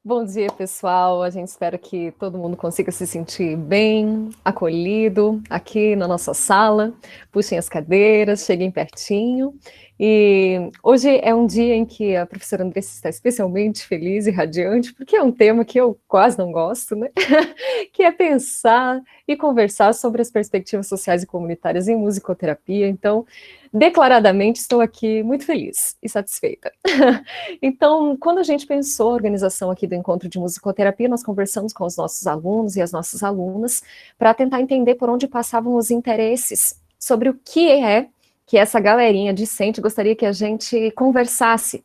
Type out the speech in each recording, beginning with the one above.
Bom dia, pessoal. A gente espera que todo mundo consiga se sentir bem, acolhido aqui na nossa sala. Puxem as cadeiras, cheguem pertinho. E hoje é um dia em que a professora Andressa está especialmente feliz e radiante, porque é um tema que eu quase não gosto, né? Que é pensar e conversar sobre as perspectivas sociais e comunitárias em musicoterapia. Então, declaradamente, estou aqui muito feliz e satisfeita. Então, quando a gente pensou a organização aqui do encontro de musicoterapia, nós conversamos com os nossos alunos e as nossas alunas para tentar entender por onde passavam os interesses sobre o que é que essa galerinha discente gostaria que a gente conversasse.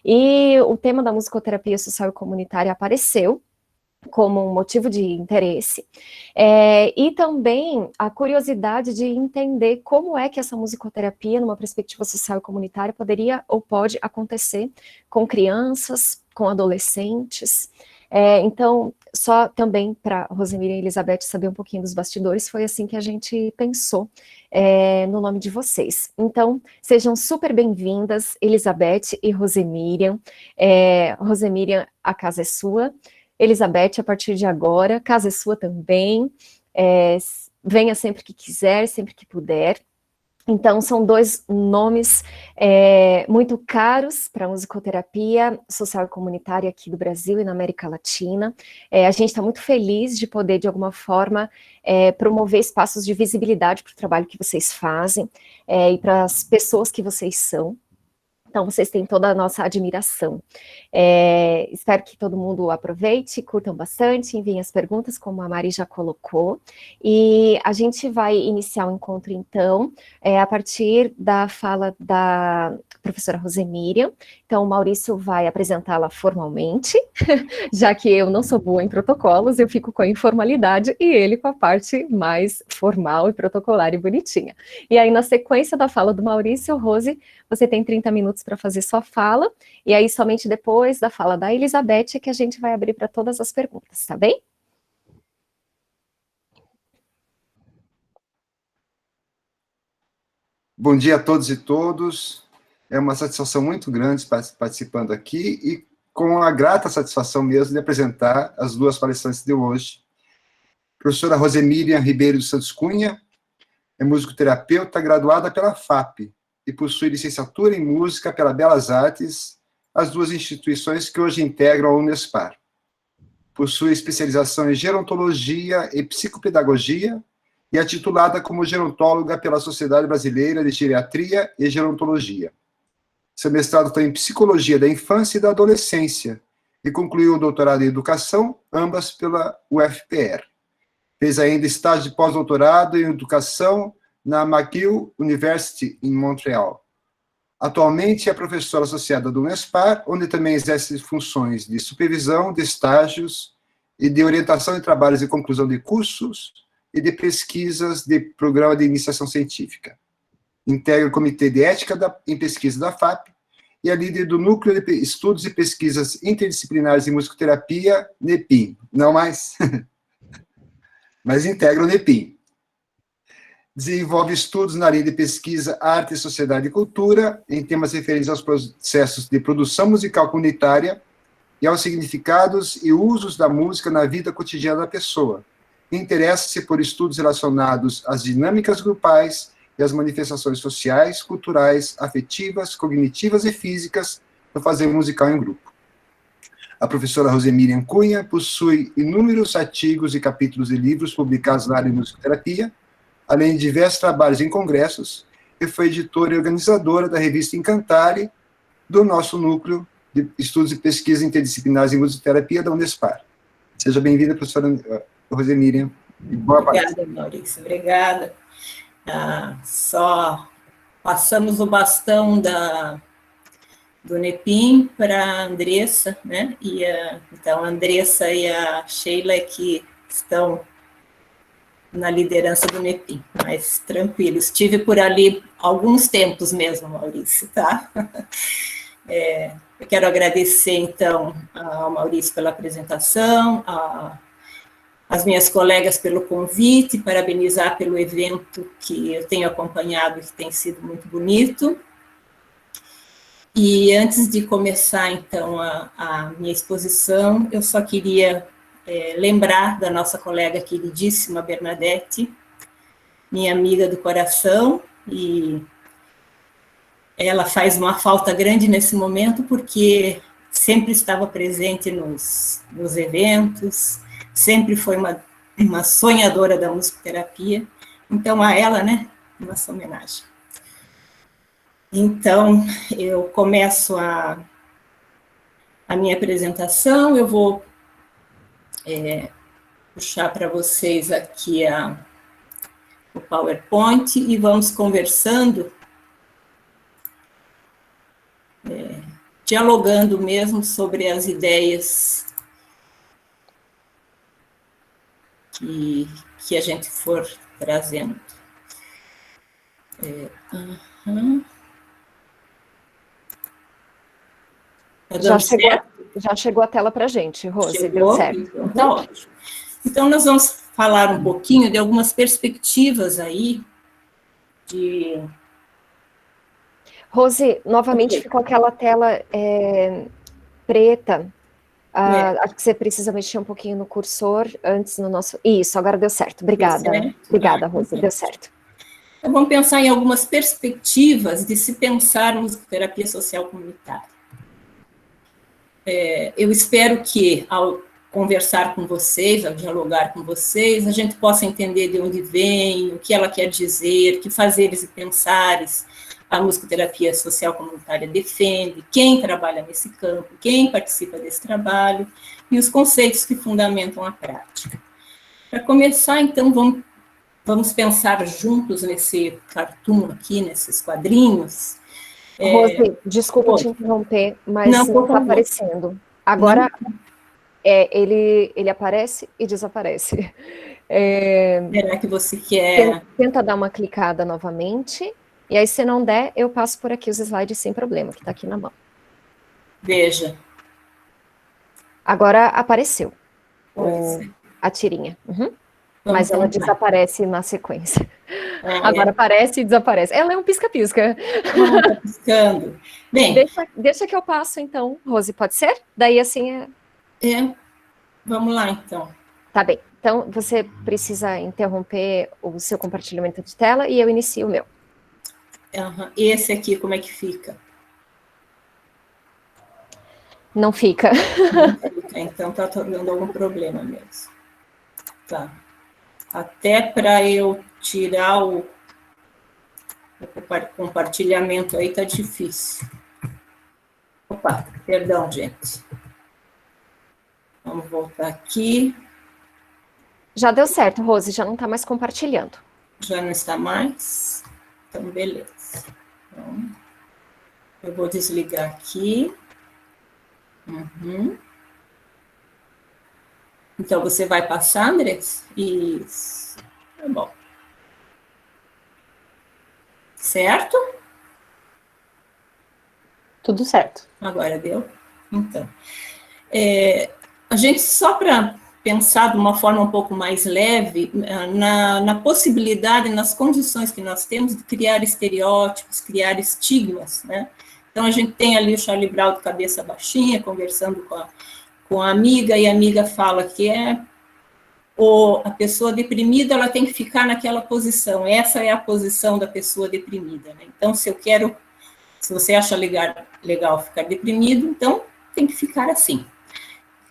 E o tema da musicoterapia social e comunitária apareceu como um motivo de interesse, e também a curiosidade de entender como é que essa musicoterapia, numa perspectiva social e comunitária, poderia ou pode acontecer com crianças, com adolescentes. Então, só também para Rosemira e Elizabeth saber um pouquinho dos bastidores, foi assim que a gente pensou no nome de vocês. Então, sejam super bem-vindas, Elizabeth e Rosemiriam. Rosemiriam, a casa é sua. Elizabeth, a partir de agora, casa é sua também, venha sempre que quiser, sempre que puder. Então, são dois nomes muito caros para a musicoterapia social e comunitária aqui do Brasil e na América Latina. A gente está muito feliz de poder, de alguma forma, promover espaços de visibilidade para o trabalho que vocês fazem e para as pessoas que vocês são. Então, vocês têm toda a nossa admiração. Espero que todo mundo aproveite, curtam bastante, enviem as perguntas, como a Mari já colocou. E a gente vai iniciar o encontro, então, a partir da fala da professora Rosemiriam. Então, o Maurício vai apresentá-la formalmente, já que eu não sou boa em protocolos, eu fico com a informalidade e ele com a parte mais formal e protocolar e bonitinha. E aí, na sequência da fala do Maurício, Rose, você tem 30 minutos para fazer sua fala, e aí somente depois da fala da Elizabeth é que a gente vai abrir para todas as perguntas, tá bem? Bom dia a todos e todas. É uma satisfação muito grande estar participando aqui e com a grata satisfação mesmo de apresentar as duas palestrantes de hoje. A professora Rosemiriam Ribeiro dos Santos Cunha é musicoterapeuta graduada pela FAP e possui licenciatura em música pela Belas Artes, as duas instituições que hoje integram a Unespar. Possui especialização em gerontologia e psicopedagogia e é titulada como gerontóloga pela Sociedade Brasileira de Geriatria e Gerontologia. Seu mestrado foi em Psicologia da Infância e da Adolescência e concluiu o doutorado em Educação, ambas pela UFPR. Fez ainda estágio de pós-doutorado em Educação na McGill University, em Montreal. Atualmente é professora associada do Unespar, onde também exerce funções de supervisão de estágios e de orientação de trabalhos de conclusão de cursos e de pesquisas de programa de iniciação científica. Integra o Comitê de Ética em Pesquisa da FAP e é líder do Núcleo de Estudos e Pesquisas Interdisciplinares em Musicoterapia, NEPIM. Não mais, mas integra o NEPIM. Desenvolve estudos na área de pesquisa, arte, sociedade e cultura, em temas referentes aos processos de produção musical comunitária e aos significados e usos da música na vida cotidiana da pessoa. Interessa-se por estudos relacionados às dinâmicas grupais e às manifestações sociais, culturais, afetivas, cognitivas e físicas do fazer musical em grupo. A professora Rosemiriam Cunha possui inúmeros artigos e capítulos de livros publicados na área de musicoterapia, além de diversos trabalhos em congressos, e foi editora e organizadora da revista Encantare, do nosso núcleo de estudos e pesquisa interdisciplinares em musicoterapia da Unespar. Seja bem-vinda, professora Rosemiriam. Obrigada, Maurício, obrigada. Só passamos o bastão do NEPIM para a Andressa, né? Então, a Andressa e a Sheila é que estão na liderança do NEPIM, mas tranquilo, estive por ali alguns tempos mesmo, Maurício, tá? Eu quero agradecer, então, ao Maurício pela apresentação, as minhas colegas pelo convite, parabenizar pelo evento que eu tenho acompanhado, que tem sido muito bonito. E antes de começar, então, a minha exposição, eu só queria lembrar da nossa colega queridíssima Bernadette, minha amiga do coração, e ela faz uma falta grande nesse momento, porque sempre estava presente nos eventos, sempre foi uma sonhadora da musicoterapia. Então, a ela, né, nossa homenagem. Então, eu começo a minha apresentação, eu vou puxar para vocês aqui o PowerPoint e vamos conversando, dialogando mesmo sobre as ideias que a gente for trazendo. Já chegou a tela para a gente, Rose, chegou? Deu certo. Então, tá ótimo. Então, nós vamos falar um pouquinho de algumas perspectivas aí de... Rose, novamente ficou aquela tela preta. Acho que você precisa mexer um pouquinho no cursor antes no nosso... Isso, agora deu certo. Obrigada. Obrigada, Rose, deu certo. Então, vamos pensar em algumas perspectivas de se pensar musicoterapia social comunitária. Eu espero que, ao conversar com vocês, ao dialogar com vocês, a gente possa entender de onde vem, o que ela quer dizer, que fazeres e pensares a musicoterapia social comunitária defende, quem trabalha nesse campo, quem participa desse trabalho, e os conceitos que fundamentam a prática. Para começar, então, vamos pensar juntos nesse cartoon aqui, nesses quadrinhos. Rose, desculpa te interromper, mas não está aparecendo. Agora, ele aparece e desaparece. Será que você quer... Tenta dar uma clicada novamente, e aí, se não der, eu passo por aqui os slides sem problema, que está aqui na mão. Veja. Agora apareceu a tirinha. Mas ela desaparece na sequência. Agora aparece e desaparece. Ela é um pisca-pisca. Está piscando. Bem, deixa que eu passo, então, Rose, pode ser? Daí, assim... Vamos lá, então. Tá bem. Então, você precisa interromper o seu compartilhamento de tela e eu inicio o meu. Esse aqui, como é que fica? Não fica. Não fica, então está dando algum problema mesmo. Tá. Até para eu tirar o compartilhamento aí tá difícil. Opa, perdão, gente. Vamos voltar aqui. Já deu certo, Rose, já não está mais compartilhando. Já não está mais? Então, beleza. Então, eu vou desligar aqui. Então, você vai passar, Andrés? Isso. Tá bom. Certo? Tudo certo. Agora deu? Então. A gente, só para pensar de uma forma um pouco mais leve, na possibilidade, nas condições que nós temos de criar estereótipos, criar estigmas, né? Então, a gente tem ali o Charlie Brown de cabeça baixinha, conversando com a amiga, e a amiga fala que a pessoa deprimida, ela tem que ficar naquela posição, essa é a posição da pessoa deprimida, né? Então, se você acha legal ficar deprimido, então tem que ficar assim,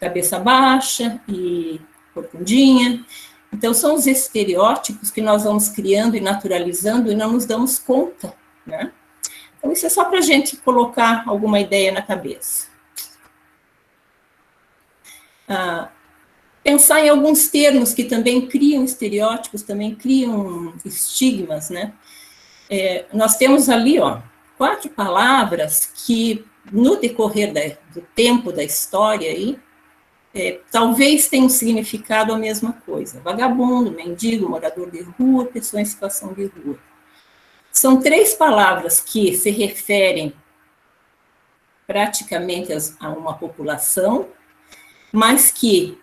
cabeça baixa e corcundinha. Então, são os estereótipos que nós vamos criando e naturalizando e não nos damos conta, né? Então, isso é só para a gente colocar alguma ideia na cabeça. Pensar em alguns termos que também criam estereótipos, também criam estigmas, né? Nós temos ali, 4 palavras que, no decorrer do tempo da história, aí, talvez tenham significado a mesma coisa. Vagabundo, mendigo, morador de rua, pessoa em situação de rua. São 3 palavras que se referem praticamente a uma população, mas que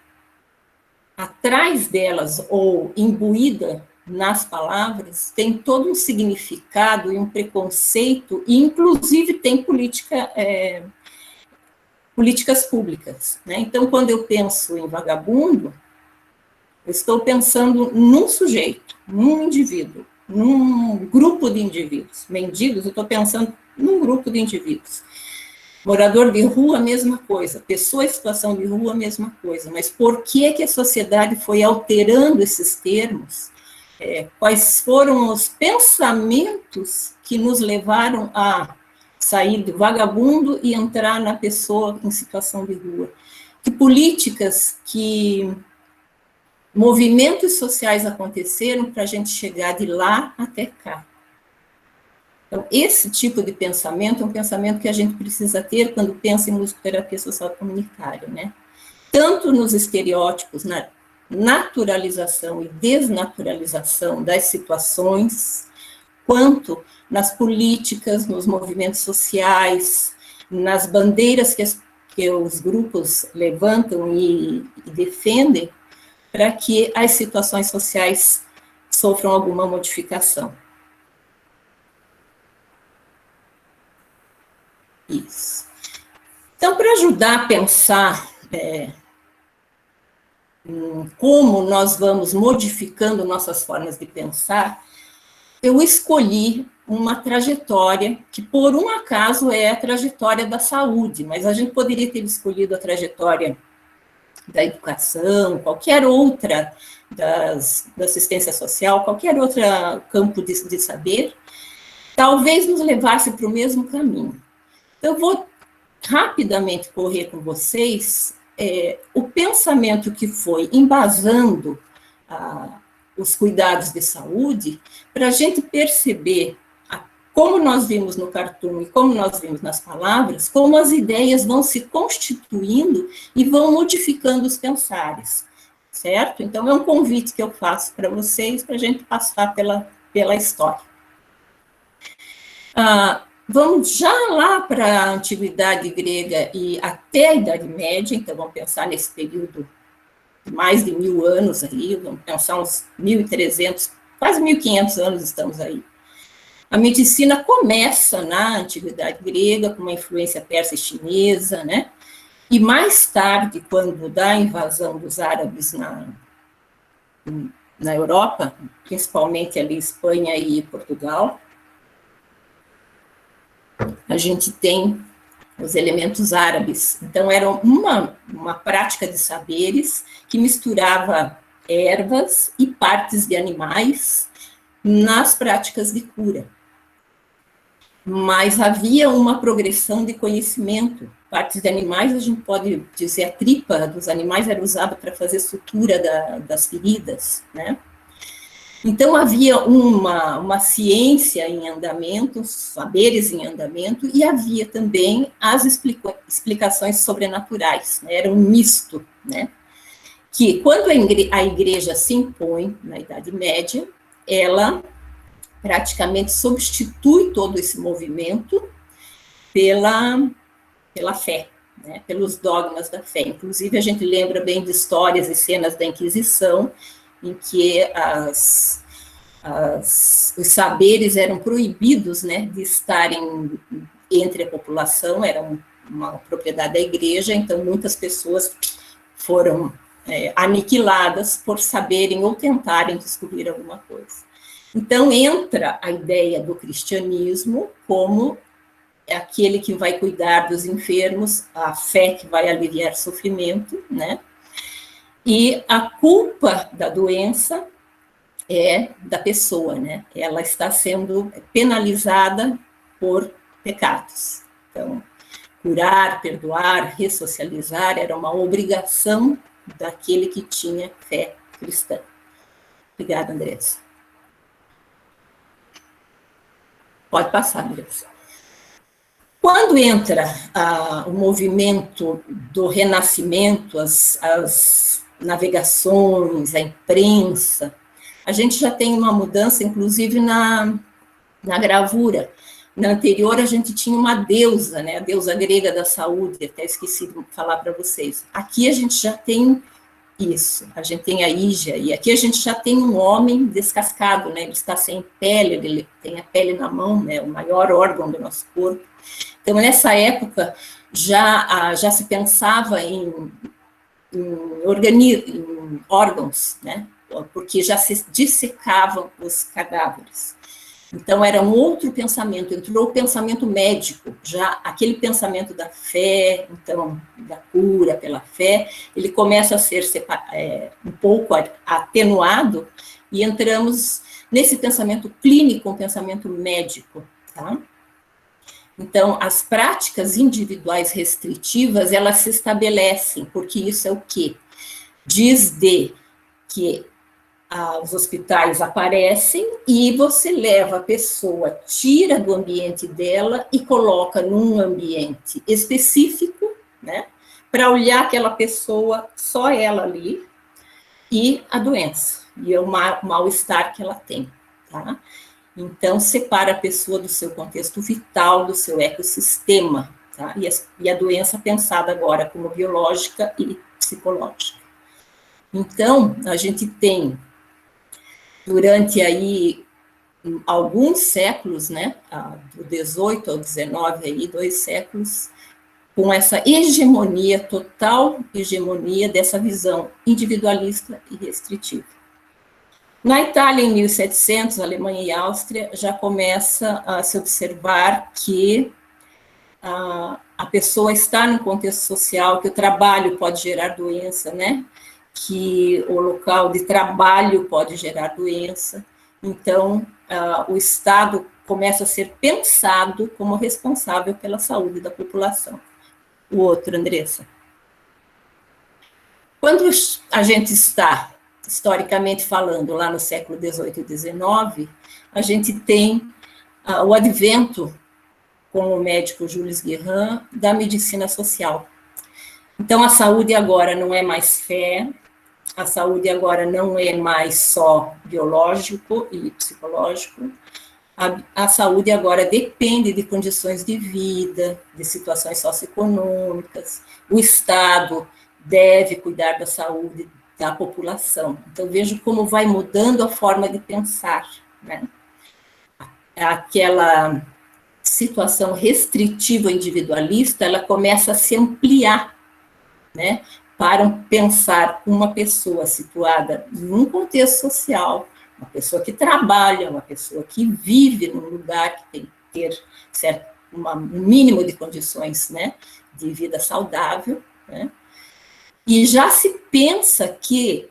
atrás delas, ou imbuída nas palavras, tem todo um significado e um preconceito, e inclusive tem políticas públicas, né? Então, quando eu penso em vagabundo, eu estou pensando num sujeito, num indivíduo, num grupo de indivíduos. Mendigos, eu estou pensando num grupo de indivíduos. Morador de rua, mesma coisa. Pessoa em situação de rua, mesma coisa. Mas por que a sociedade foi alterando esses termos? Quais foram os pensamentos que nos levaram a sair do vagabundo e entrar na pessoa em situação de rua? Que políticas, que movimentos sociais aconteceram para a gente chegar de lá até cá? Então, esse tipo de pensamento é um pensamento que a gente precisa ter quando pensa em musicoterapia social comunitária, né? Tanto nos estereótipos, na naturalização e desnaturalização das situações, quanto nas políticas, nos movimentos sociais, nas bandeiras que os grupos levantam e defendem, para que as situações sociais sofram alguma modificação. Isso. Então, para ajudar a pensar como nós vamos modificando nossas formas de pensar, eu escolhi uma trajetória que, por um acaso, é a trajetória da saúde, mas a gente poderia ter escolhido a trajetória da educação, qualquer outra da assistência social, qualquer outro campo de saber, talvez nos levasse para o mesmo caminho. Eu vou rapidamente correr com vocês o pensamento que foi embasando os cuidados de saúde, para a gente perceber como nós vimos no cartoon e como nós vimos nas palavras, como as ideias vão se constituindo e vão modificando os pensares, certo? Então, é um convite que eu faço para vocês, para a gente passar pela história. Vamos já lá para a Antiguidade Grega e até a Idade Média, então vamos pensar nesse período de mais de 1000 anos aí, vamos pensar uns 1300, quase 1500 anos estamos aí. A medicina começa na Antiguidade Grega, com uma influência persa e chinesa, né? E mais tarde, quando da invasão dos árabes na Europa, principalmente ali Espanha e Portugal, a gente tem os elementos árabes. Então, era uma prática de saberes que misturava ervas e partes de animais nas práticas de cura. Mas havia uma progressão de conhecimento. Partes de animais, a gente pode dizer, a tripa dos animais era usada para fazer sutura das feridas, né? Então, havia uma ciência em andamento, saberes em andamento, e havia também as explicações sobrenaturais, né? Era um misto, né? Que, quando a igreja se impõe na Idade Média, ela praticamente substitui todo esse movimento pela fé, né? Pelos dogmas da fé. Inclusive, a gente lembra bem de histórias e cenas da Inquisição, em que os saberes eram proibidos, né, de estarem entre a população, era uma propriedade da igreja, então muitas pessoas foram aniquiladas por saberem ou tentarem descobrir alguma coisa. Então entra a ideia do cristianismo como aquele que vai cuidar dos enfermos, a fé que vai aliviar sofrimento, né? E a culpa da doença é da pessoa, né? Ela está sendo penalizada por pecados. Então, curar, perdoar, ressocializar era uma obrigação daquele que tinha fé cristã. Obrigada, Andressa. Pode passar, Andressa. Quando entra o movimento do Renascimento, as navegações, a imprensa, a gente já tem uma mudança, inclusive, na gravura. Na anterior, a gente tinha uma deusa, né, a deusa grega da saúde, até esqueci de falar para vocês. Aqui a gente já tem Isso, a gente tem a Ígia, e aqui a gente já tem um homem descascado, né? Ele está sem pele, ele tem a pele na mão, né? O maior órgão do nosso corpo. Então, nessa época, já se pensava em órgãos, né? Porque já se dissecavam os cadáveres. Então, era um outro pensamento, entrou o pensamento médico, já aquele pensamento da fé, então, da cura pela fé, ele começa a ser um pouco atenuado, e entramos nesse pensamento clínico, um pensamento médico, tá? Então, as práticas individuais restritivas, elas se estabelecem, porque isso é o quê? Diz que os hospitais aparecem e você leva a pessoa, tira do ambiente dela e coloca num ambiente específico, né, para olhar aquela pessoa, só ela ali, e a doença, e o mal-estar que ela tem, tá? Então, separa a pessoa do seu contexto vital, do seu ecossistema, tá? E a doença pensada agora como biológica e psicológica. Então, a gente tem, durante aí alguns séculos, né, do 18 ao 19, aí, 2 séculos, com essa hegemonia, total hegemonia dessa visão individualista e restritiva. Na Itália, em 1700, Alemanha e Áustria, já começa a se observar que a pessoa está num contexto social, que o trabalho pode gerar doença, né? Que o local de trabalho pode gerar doença. Então, o Estado começa a ser pensado como responsável pela saúde da população. O outro, Andressa. Quando a gente está, historicamente falando, lá no século XVIII e XIX, a gente tem o advento, com o médico Jules Guérin, da medicina social. Então, a saúde agora não é mais fé, a saúde agora não é mais só biológico e psicológico, a saúde agora depende de condições de vida, de situações socioeconômicas, o Estado deve cuidar da saúde da população. Então, vejo como vai mudando a forma de pensar, né? Aquela situação restritiva individualista, ela começa a se ampliar, né? Para pensar uma pessoa situada num contexto social, uma pessoa que trabalha, uma pessoa que vive num lugar que tem que ter um mínimo de condições, né, de vida saudável, né? E já se pensa que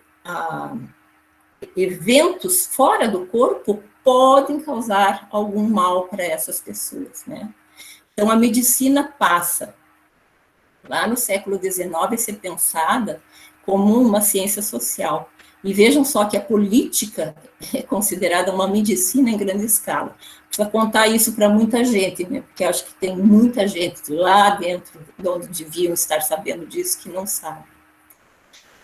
eventos fora do corpo podem causar algum mal para essas pessoas, né? Então, a medicina passa, lá no século XIX, a ser pensada como uma ciência social. E vejam só que a política é considerada uma medicina em grande escala. Precisa contar isso para muita gente, né? Porque acho que tem muita gente lá dentro, de onde deviam estar sabendo disso, que não sabe.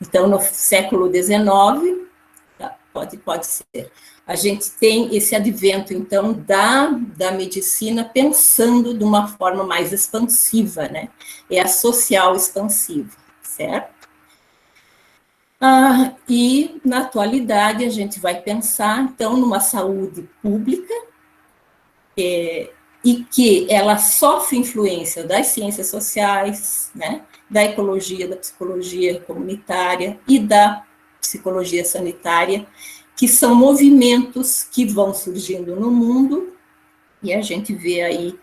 Então, no século XIX, pode ser, a gente tem esse advento, então, da medicina pensando de uma forma mais expansiva, né? É a social expansiva, certo? E, na atualidade, a gente vai pensar, então, numa saúde pública, e que ela sofre influência das ciências sociais, né? Da ecologia, da psicologia comunitária e da psicologia sanitária, que são movimentos que vão surgindo no mundo, e a gente vê aí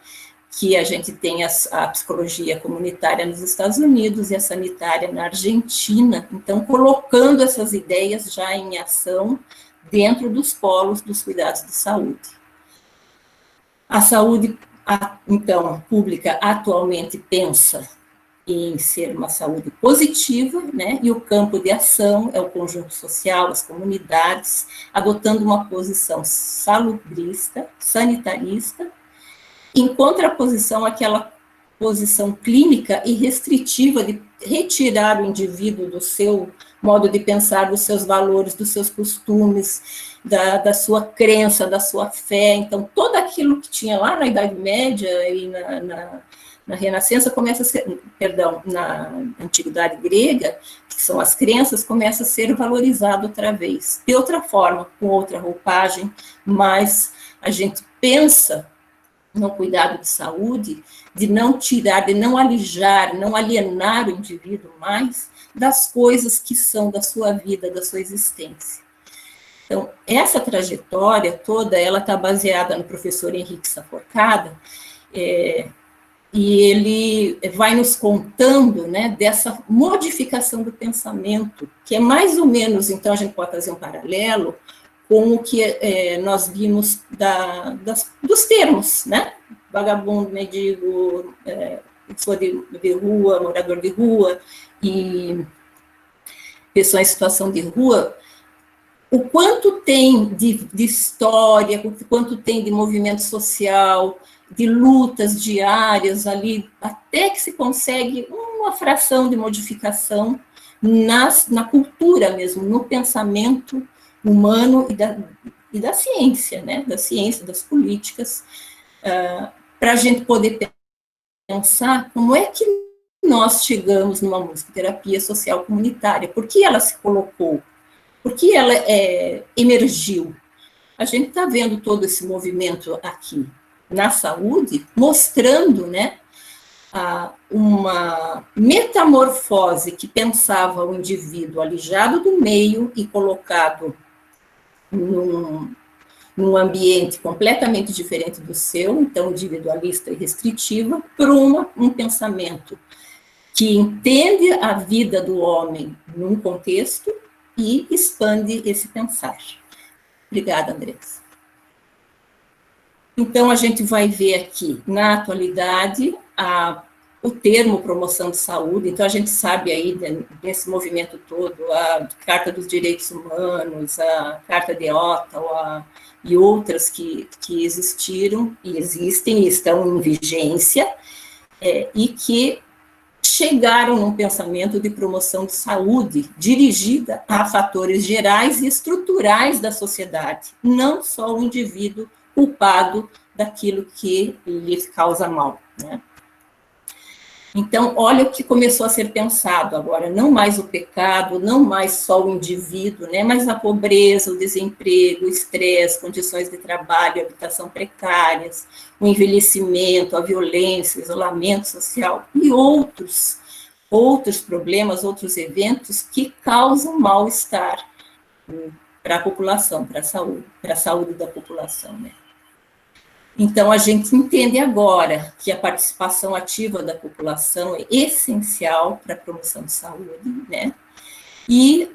que a gente tem a psicologia comunitária nos Estados Unidos e a sanitária na Argentina, então colocando essas ideias já em ação dentro dos polos dos cuidados de saúde. A saúde, então, pública atualmente pensa em ser uma saúde positiva, né? E o campo de ação é o conjunto social, as comunidades, adotando uma posição salubrista, sanitarista, em contraposição àquela posição clínica e restritiva de retirar o indivíduo do seu modo de pensar, dos seus valores, dos seus costumes, da sua crença, da sua fé. Então, tudo aquilo que tinha lá na Idade Média e na Renascença começa a ser, na Antiguidade Grega, que são as crenças, começa a ser valorizado outra vez, de outra forma, com outra roupagem, mas a gente pensa no cuidado de saúde, de não tirar, de não alijar, não alienar o indivíduo mais das coisas que são da sua vida, da sua existência. Então, essa trajetória toda, ela está baseada no professor Henrique Saforcada, e ele vai nos contando, né, dessa modificação do pensamento, que é mais ou menos, então a gente pode fazer um paralelo com o que nós vimos dos termos, né, vagabundo, mendigo, pessoa de rua, morador de rua, e pessoa em situação de rua, o quanto tem de história, o quanto tem de movimento social, de lutas diárias ali, até que se consegue uma fração de modificação na cultura mesmo, no pensamento humano e da ciência, né? Da ciência, das políticas, para a gente poder pensar como é que nós chegamos numa musicoterapia social comunitária, por que ela se colocou, por que ela emergiu. A gente está vendo todo esse movimento aqui na saúde, mostrando, né, uma metamorfose que pensava o indivíduo alijado do meio e colocado num ambiente completamente diferente do seu, então individualista e restritiva, para um pensamento que entende a vida do homem num contexto e expande esse pensar. Obrigada, Andressa. Então, a gente vai ver aqui, na atualidade, o termo promoção de saúde. Então, a gente sabe aí, desse movimento todo, a Carta dos Direitos Humanos, a Carta de Ottawa e outras que existiram e existem e estão em vigência, e que chegaram num pensamento de promoção de saúde dirigida a fatores gerais e estruturais da sociedade, não só o indivíduo culpado daquilo que lhe causa mal, né? Então, olha o que começou a ser pensado agora, não mais o pecado, não mais só o indivíduo, né, mas a pobreza, o desemprego, o estresse, condições de trabalho, habitação precárias, o envelhecimento, a violência, o isolamento social e outros problemas, outros eventos que causam mal-estar para a população, para a saúde da população, né. Então, a gente entende agora que a participação ativa da população é essencial para a promoção de saúde, né? E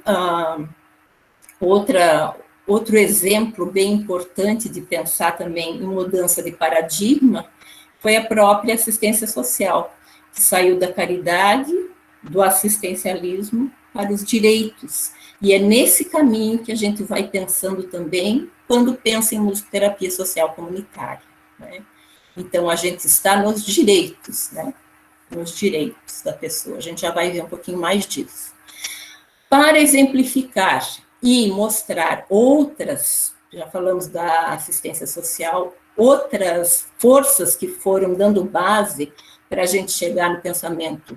outro exemplo bem importante de pensar também em mudança de paradigma foi a própria assistência social, que saiu da caridade, do assistencialismo para os direitos. E é nesse caminho que a gente vai pensando também quando pensa em musicoterapia social comunitária. Né? Então, a gente está nos direitos, né? Nos direitos da pessoa. A gente já vai ver um pouquinho mais disso. Para exemplificar e mostrar outras, já falamos da assistência social, outras forças que foram dando base para a gente chegar no pensamento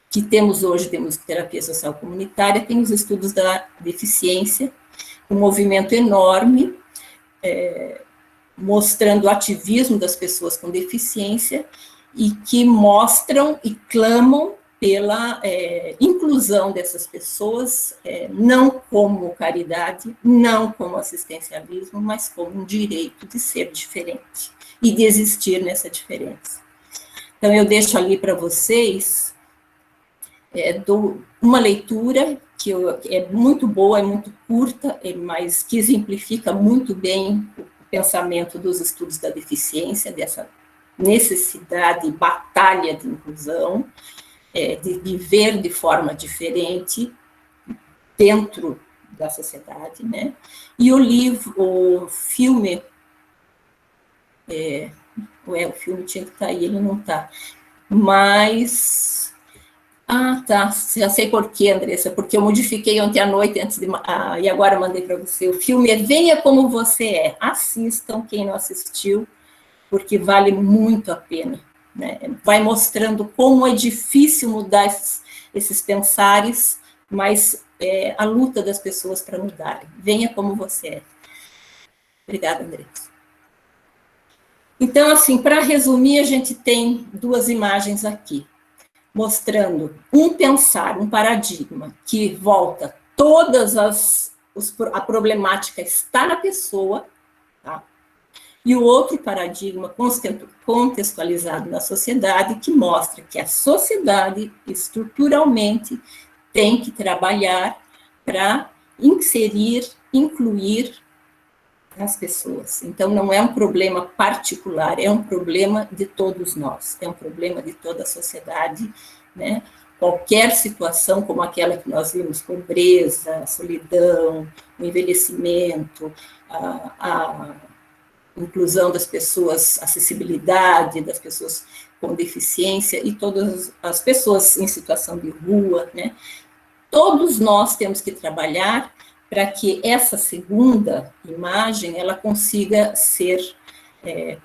que temos hoje de musicoterapia social comunitária, tem os estudos da deficiência, um movimento enorme, mostrando o ativismo das pessoas com deficiência e que mostram e clamam pela inclusão dessas pessoas, não como caridade, não como assistencialismo, mas como um direito de ser diferente e de existir nessa diferença. Então, eu deixo ali para vocês uma leitura que é muito boa, é muito curta, mas que exemplifica muito bem o pensamento dos estudos da deficiência, dessa necessidade e batalha de inclusão, de viver de forma diferente dentro da sociedade, né? E o filme, o filme tinha que estar aí, ele não está, mas... Ah, tá, já sei por quê, Andressa, porque eu modifiquei ontem à noite, e agora mandei para você. O filme é Venha Como Você É. Assistam, quem não assistiu, porque vale muito a pena, né? Vai mostrando como é difícil mudar esses pensares mas a luta das pessoas para mudarem. Venha como você é. Obrigada, Andressa. Então, assim, para resumir, a gente tem duas imagens aqui, mostrando um pensar, um paradigma que volta a problemática está na pessoa, tá? E o outro paradigma contextualizado na sociedade, que mostra que a sociedade, estruturalmente, tem que trabalhar para inserir, incluir as pessoas. Então, não é um problema particular, é um problema de todos nós, é um problema de toda a sociedade, né? Qualquer situação como aquela que nós vimos, pobreza, solidão, o envelhecimento, a inclusão das pessoas, acessibilidade das pessoas com deficiência e todas as pessoas em situação de rua, né? Todos nós temos que trabalhar para que essa segunda imagem ela consiga ser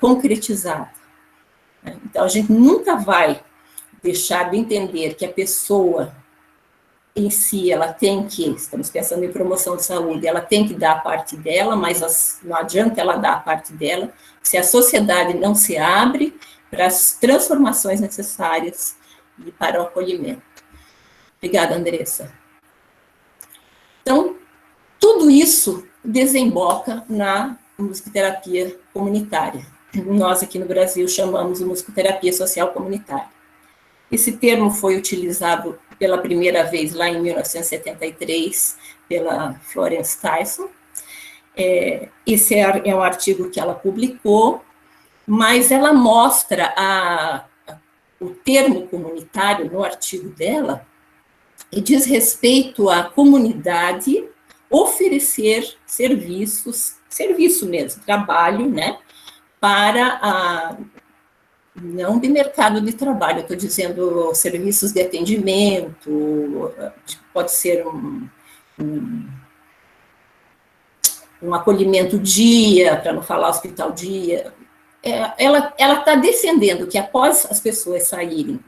concretizada. Então, a gente nunca vai deixar de entender que a pessoa em si, ela tem que, estamos pensando em promoção de saúde, ela tem que dar a parte dela, mas não adianta ela dar a parte dela, se a sociedade não se abre para as transformações necessárias e para o acolhimento. Obrigada, Andressa. Então, tudo isso desemboca na musicoterapia comunitária. Nós aqui no Brasil chamamos de musicoterapia social comunitária. Esse termo foi utilizado pela primeira vez lá em 1973 pela Florence Tyson. Esse é um artigo que ela publicou, mas ela mostra o termo comunitário no artigo dela e diz respeito à comunidade oferecer serviço mesmo, trabalho, né, para não de mercado de trabalho, eu estou dizendo serviços de atendimento, pode ser um acolhimento dia, para não falar hospital dia. Ela está defendendo que após as pessoas saírem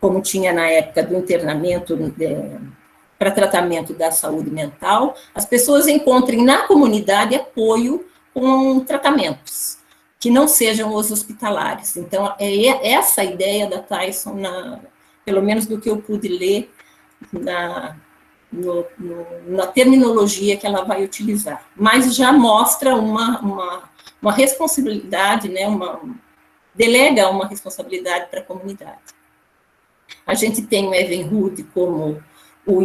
como tinha na época do internamento para tratamento da saúde mental, as pessoas encontrem na comunidade apoio com tratamentos que não sejam os hospitalares. Então, é essa a ideia da Tyson, pelo menos do que eu pude ler, na terminologia que ela vai utilizar. Mas já mostra uma responsabilidade, né, delega uma responsabilidade para a comunidade. A gente tem o Evinrude como o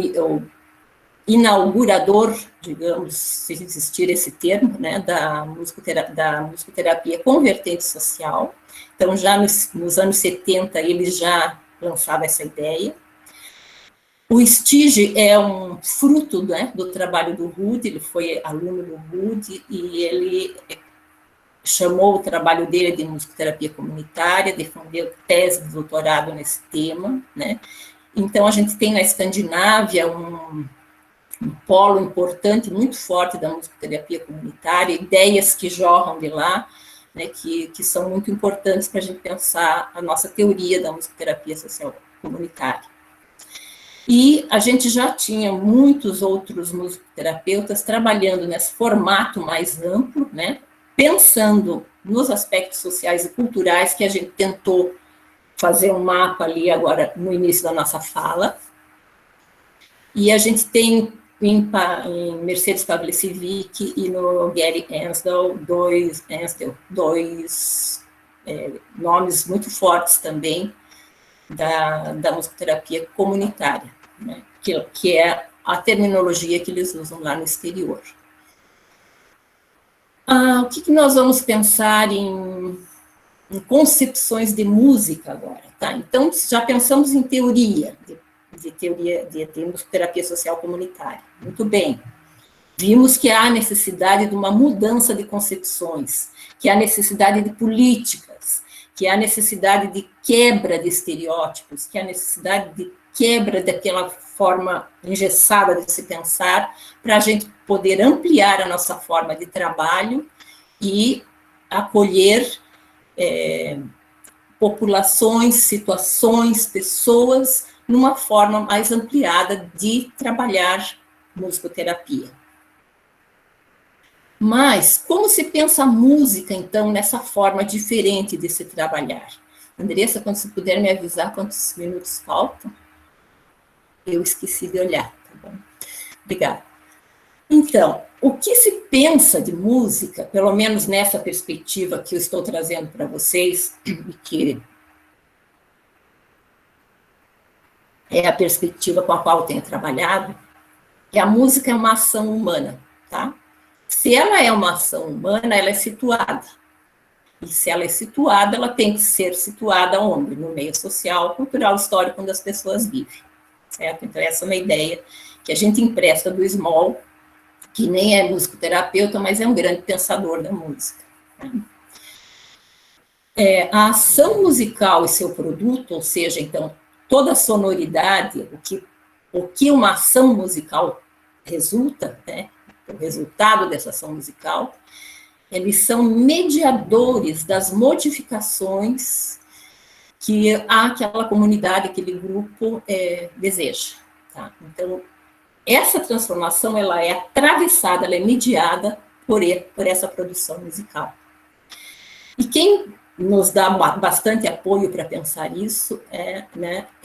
inaugurador, digamos, se existir esse termo, né, da musicoterapia convertente social. Então, já nos anos 70, ele já lançava essa ideia. O Stige é um fruto, né, do trabalho do Rude, ele foi aluno do Rude, e ele chamou o trabalho dele de musicoterapia comunitária, defendeu tese de doutorado nesse tema, né. Então, a gente tem na Escandinávia um polo importante, muito forte da musicoterapia comunitária, ideias que jorram de lá, né, que são muito importantes para a gente pensar a nossa teoria da musicoterapia social comunitária. E a gente já tinha muitos outros musicoterapeutas trabalhando nesse formato mais amplo, né, pensando nos aspectos sociais e culturais que a gente tentou fazer um mapa ali agora no início da nossa fala. E a gente tem em Mercedes Pavlecevic e no Gary Ansdell, dois nomes muito fortes também da musicoterapia comunitária, né, que é a terminologia que eles usam lá no exterior. O que nós vamos pensar em concepções de música agora, tá? Então, já pensamos em teoria de musicoterapia social comunitária. Muito bem. Vimos que há necessidade de uma mudança de concepções, que há necessidade de políticas, que há necessidade de quebra de estereótipos, que há necessidade de quebra daquela forma engessada de se pensar, para a gente poder ampliar a nossa forma de trabalho e acolher populações, situações, pessoas numa forma mais ampliada de trabalhar musicoterapia. Mas como se pensa a música, então, nessa forma diferente de se trabalhar? Andressa, quando você puder me avisar quantos minutos faltam, eu esqueci de olhar, tá bom? Obrigada. Então, o que se pensa de música, pelo menos nessa perspectiva que eu estou trazendo para vocês, e que é a perspectiva com a qual eu tenho trabalhado, que a música é uma ação humana, tá? Se ela é uma ação humana, ela é situada. E se ela é situada, ela tem que ser situada onde? No meio social, cultural, histórico, onde as pessoas vivem, certo? Então, essa é uma ideia que a gente empresta do Small, que nem é musicoterapeuta, mas é um grande pensador da música. A ação musical e seu produto, ou seja, então, toda a sonoridade, o que uma ação musical resulta, né, o resultado dessa ação musical, eles são mediadores das modificações que aquela comunidade, aquele grupo deseja. Tá? Então, essa transformação ela é atravessada, ela é mediada por essa produção musical. E quem nos dá bastante apoio para pensar isso é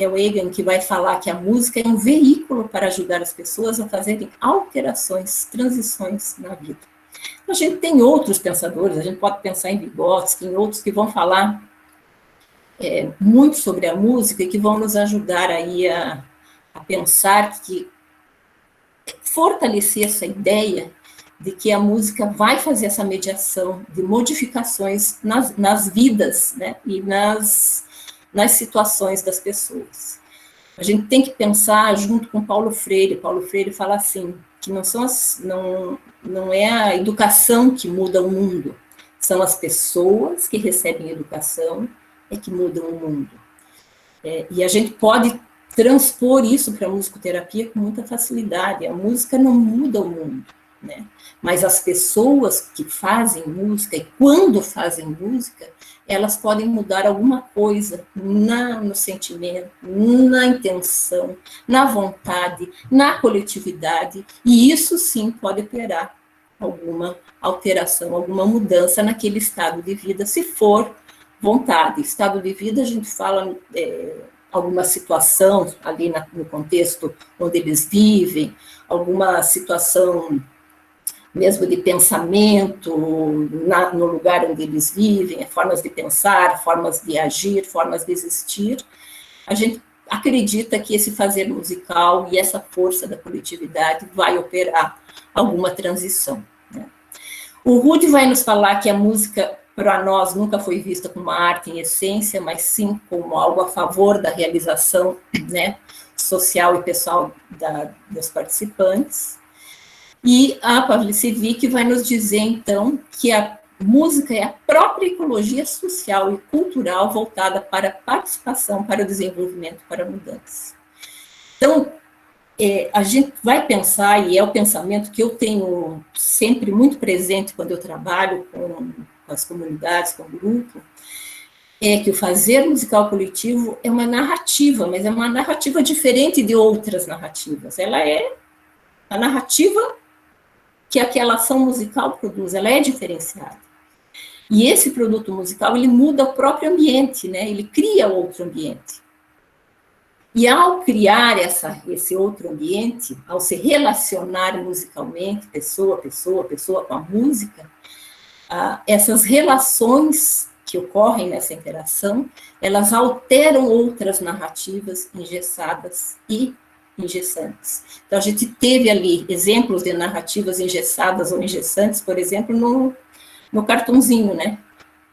o Egan, que vai falar que a música é um veículo para ajudar as pessoas a fazerem alterações, transições na vida. A gente tem outros pensadores, a gente pode pensar em Vygotsky, em outros que vão falar muito sobre a música e que vão nos ajudar aí a pensar que fortalecer essa ideia de que a música vai fazer essa mediação de modificações nas vidas, né, e nas situações das pessoas. A gente tem que pensar junto com Paulo Freire. Paulo Freire fala assim, que não é a educação que muda o mundo, são as pessoas que recebem educação que mudam o mundo. E a gente pode transpor isso para a musicoterapia com muita facilidade. A música não muda o mundo, né? Mas as pessoas que fazem música, e quando fazem música, elas podem mudar alguma coisa no sentimento, na intenção, na vontade, na coletividade, e isso sim pode operar alguma alteração, alguma mudança naquele estado de vida, se for vontade. Estado de vida, a gente fala alguma situação ali no contexto onde eles vivem, alguma situação mesmo de pensamento no lugar onde eles vivem, formas de pensar, formas de agir, formas de existir. A gente acredita que esse fazer musical e essa força da coletividade vai operar alguma transição, né? O Rude vai nos falar que a música, para nós, nunca foi vista como uma arte em essência, mas sim como algo a favor da realização, né, social e pessoal dos participantes. E a Pavlicivic vai nos dizer, então, que a música é a própria ecologia social e cultural voltada para a participação, para o desenvolvimento, para a mudança. Então, a gente vai pensar, e é o pensamento que eu tenho sempre muito presente quando eu trabalho com as comunidades, com o grupo, que o fazer musical coletivo é uma narrativa, mas é uma narrativa diferente de outras narrativas. Ela é a narrativa que aquela ação musical produz, ela é diferenciada. E esse produto musical, ele muda o próprio ambiente, né? Ele cria outro ambiente. E ao criar esse outro ambiente, ao se relacionar musicalmente, pessoa com a música, essas relações que ocorrem nessa interação, elas alteram outras narrativas engessadas e engessantes. Então, a gente teve ali exemplos de narrativas engessadas ou engessantes, por exemplo, no cartunzinho, né?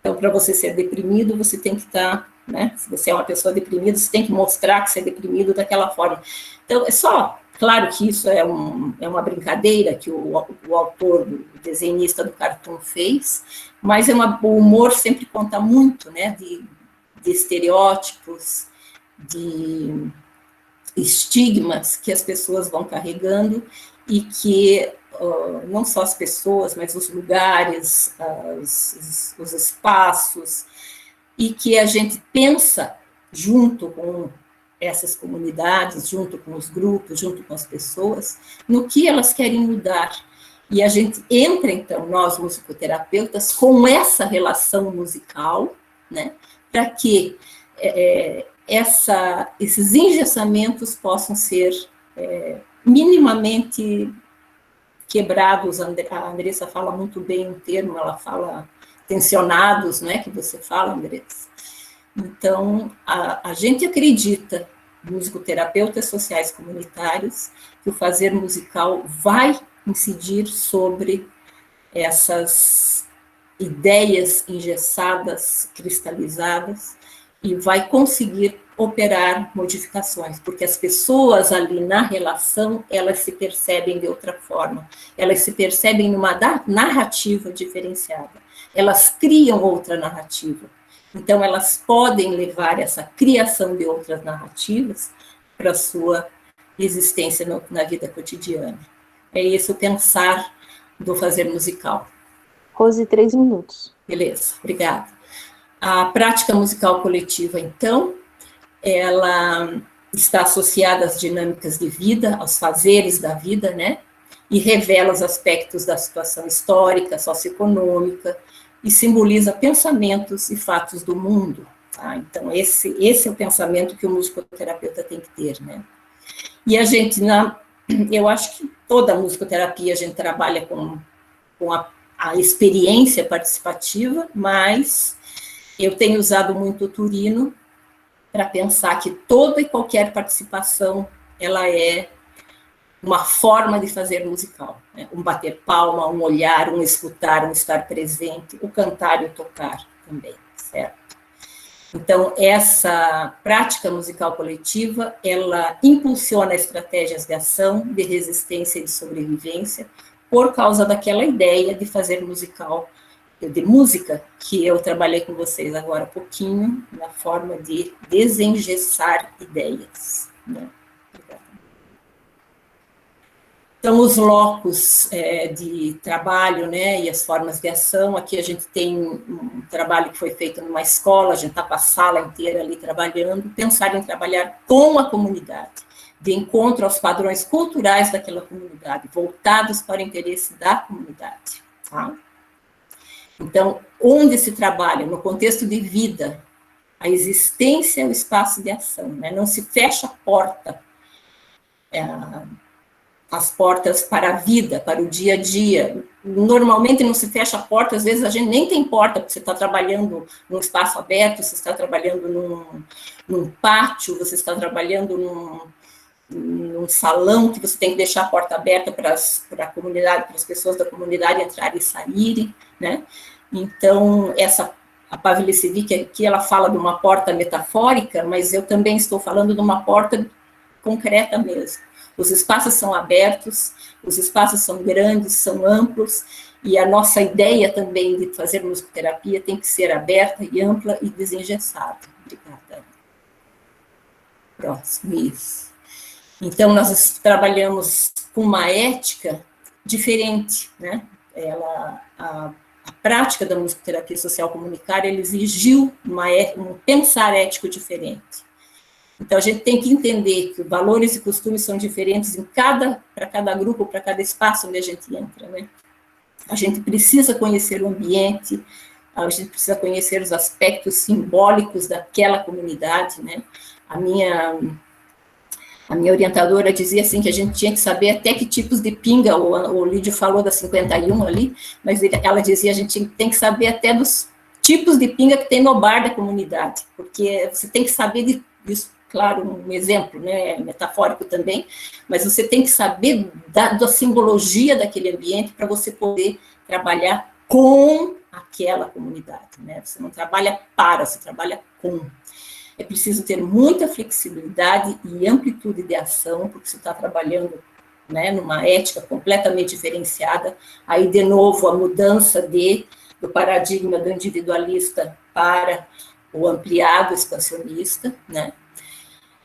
Então, para você ser deprimido, você tem que estar, né? Se você é uma pessoa deprimida, você tem que mostrar que você é deprimido daquela forma. Então, é só, claro que isso é uma brincadeira que o autor, o desenhista do cartoon fez, mas o humor sempre conta muito, né? De estereótipos, de estigmas que as pessoas vão carregando e que não só as pessoas, mas os lugares, os espaços, e que a gente pensa junto com essas comunidades, junto com os grupos, junto com as pessoas, no que elas querem mudar. E a gente entra, então, nós musicoterapeutas, com essa relação musical, né, para que esses engessamentos possam ser minimamente quebrados. A Andressa fala muito bem um termo, ela fala tensionados, né, que você fala, Andressa. Então, a gente acredita, musicoterapeutas sociais comunitários, que o fazer musical vai incidir sobre essas ideias engessadas, cristalizadas, e vai conseguir operar modificações, porque as pessoas ali na relação, elas se percebem de outra forma, elas se percebem numa narrativa diferenciada, elas criam outra narrativa. Então, elas podem levar essa criação de outras narrativas para a sua existência na vida cotidiana. É esse o pensar do fazer musical. Rose, 3 minutos. Beleza, obrigada. A prática musical coletiva, então, ela está associada às dinâmicas de vida, aos fazeres da vida, né? E revela os aspectos da situação histórica, socioeconômica, e simboliza pensamentos e fatos do mundo. Tá? Então, esse é o pensamento que o musicoterapeuta tem que ter, né? E a gente, eu acho que toda a musicoterapia a gente trabalha com a experiência participativa, mas eu tenho usado muito o Turino para pensar que toda e qualquer participação, ela é uma forma de fazer musical, né? Um bater palma, um olhar, um escutar, um estar presente, o cantar e o tocar também, certo? Então, essa prática musical coletiva, ela impulsiona estratégias de ação, de resistência e de sobrevivência, por causa daquela ideia de fazer musical, de música, que eu trabalhei com vocês agora há pouquinho, na forma de desengessar ideias, né? Então, os locos de trabalho, né, e as formas de ação, aqui a gente tem um trabalho que foi feito numa escola, a gente está com a sala inteira ali trabalhando, pensar em trabalhar com a comunidade, de encontro aos padrões culturais daquela comunidade, voltados para o interesse da comunidade. Tá? Então, onde se trabalha, no contexto de vida, a existência é o espaço de ação, né? Não se fecha a porta, as portas para a vida, para o dia a dia. Normalmente não se fecha a porta, às vezes a gente nem tem porta, porque você está trabalhando num espaço aberto, você está trabalhando num pátio, você está trabalhando num salão, que você tem que deixar a porta aberta para a comunidade, para as pessoas da comunidade entrarem e saírem, né? Então, a Pavli Civic aqui, ela fala de uma porta metafórica, mas eu também estou falando de uma porta concreta mesmo. Os espaços são abertos, os espaços são grandes, são amplos, e a nossa ideia também de fazer musicoterapia tem que ser aberta e ampla e desengessada. Obrigada. Próximo, isso. Então, nós trabalhamos com uma ética diferente, né? A prática da musicoterapia social comunitária, ela exigiu um pensar ético diferente. Então, a gente tem que entender que valores e costumes são diferentes para cada grupo, para cada espaço onde a gente entra, né? A gente precisa conhecer o ambiente, a gente precisa conhecer os aspectos simbólicos daquela comunidade, né? A minha orientadora dizia assim que a gente tinha que saber até que tipos de pinga, o Lídio falou da 51 ali, mas ela dizia a gente tem que saber até dos tipos de pinga que tem no bar da comunidade, porque você tem que saber disso. Claro, um exemplo, né, metafórico também, mas você tem que saber da simbologia daquele ambiente para você poder trabalhar com aquela comunidade, né? Você não trabalha você trabalha com. É preciso ter muita flexibilidade e amplitude de ação, porque você está trabalhando, né, numa ética completamente diferenciada. Aí, de novo, a mudança do paradigma do individualista para o ampliado expansionista, né?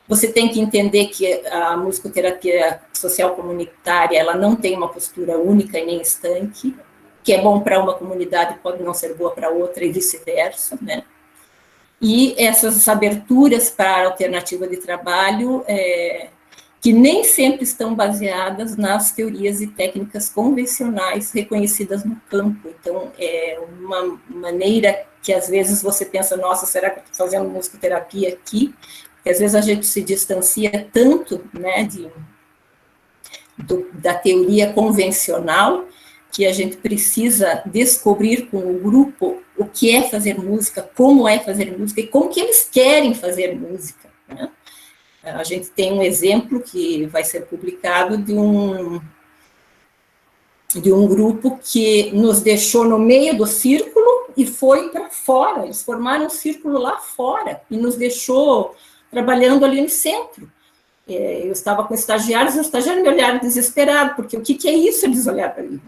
Você tem que entender que a musicoterapia social comunitária, ela não tem uma postura única e nem estanque, que é bom para uma comunidade pode não ser boa para outra e vice-versa, né? e essas aberturas para a alternativa de trabalho, que nem sempre estão baseadas nas teorias e técnicas convencionais reconhecidas no campo. Então, é uma maneira que, às vezes, você pensa, nossa, será que eu estou fazendo musicoterapia aqui? Porque, às vezes, a gente se distancia tanto, né, da teoria convencional, que a gente precisa descobrir com o grupo o que é fazer música, como é fazer música, e como que eles querem fazer música, né? A gente tem um exemplo que vai ser publicado de um grupo que nos deixou no meio do círculo e foi para fora. Eles formaram um círculo lá fora e nos deixou trabalhando ali no centro. Eu estava com estagiários, e os estagiários me olharam desesperado, porque o que é isso? Eles olharam para mim.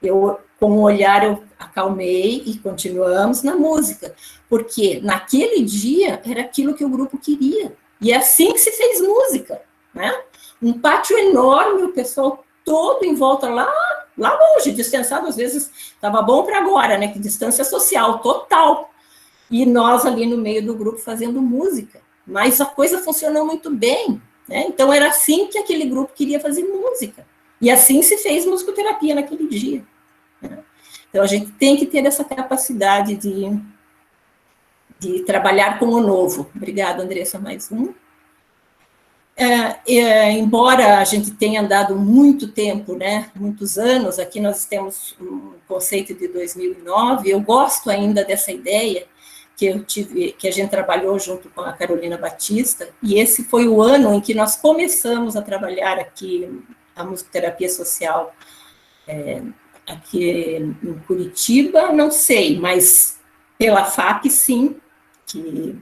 Eu, com o olhar, eu acalmei e continuamos na música, porque naquele dia era aquilo que o grupo queria. E é assim que se fez música, né? Um pátio enorme, o pessoal todo em volta lá longe, distanciado, às vezes estava bom para agora, né? Que distância social total. E nós ali no meio do grupo fazendo música. Mas a coisa funcionou muito bem, né? Então era assim que aquele grupo queria fazer música. E assim se fez musicoterapia naquele dia, né? Então a gente tem que ter essa capacidade de trabalhar com o novo. Obrigada, Andressa, mais um. Embora a gente tenha andado muito tempo, né, muitos anos, aqui nós temos um conceito de 2009, eu gosto ainda dessa ideia que a gente trabalhou junto com a Carolina Batista, e esse foi o ano em que nós começamos a trabalhar aqui a musicoterapia social, aqui em Curitiba, não sei, mas pela FAP, sim, que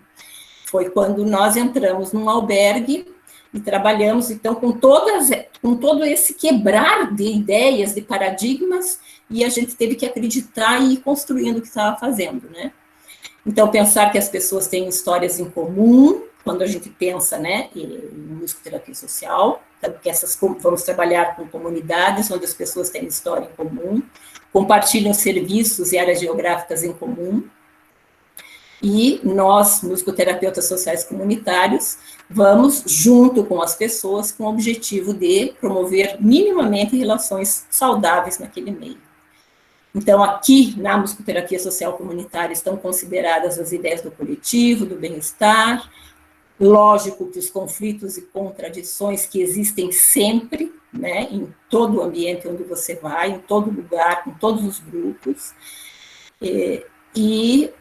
foi quando nós entramos num albergue e trabalhamos, então, com todo esse quebrar de ideias, de paradigmas, e a gente teve que acreditar e ir construindo o que estava fazendo, né? Então, pensar que as pessoas têm histórias em comum, quando a gente pensa, né, em musicoterapia social, porque vamos trabalhar com comunidades onde as pessoas têm história em comum, compartilham serviços e áreas geográficas em comum, e nós, musicoterapeutas sociais comunitários, vamos junto com as pessoas com o objetivo de promover minimamente relações saudáveis naquele meio. Então, aqui, na musicoterapia social comunitária, estão consideradas as ideias do coletivo, do bem-estar, lógico que os conflitos e contradições que existem sempre, né, em todo o ambiente onde você vai, em todo lugar, com todos os grupos, e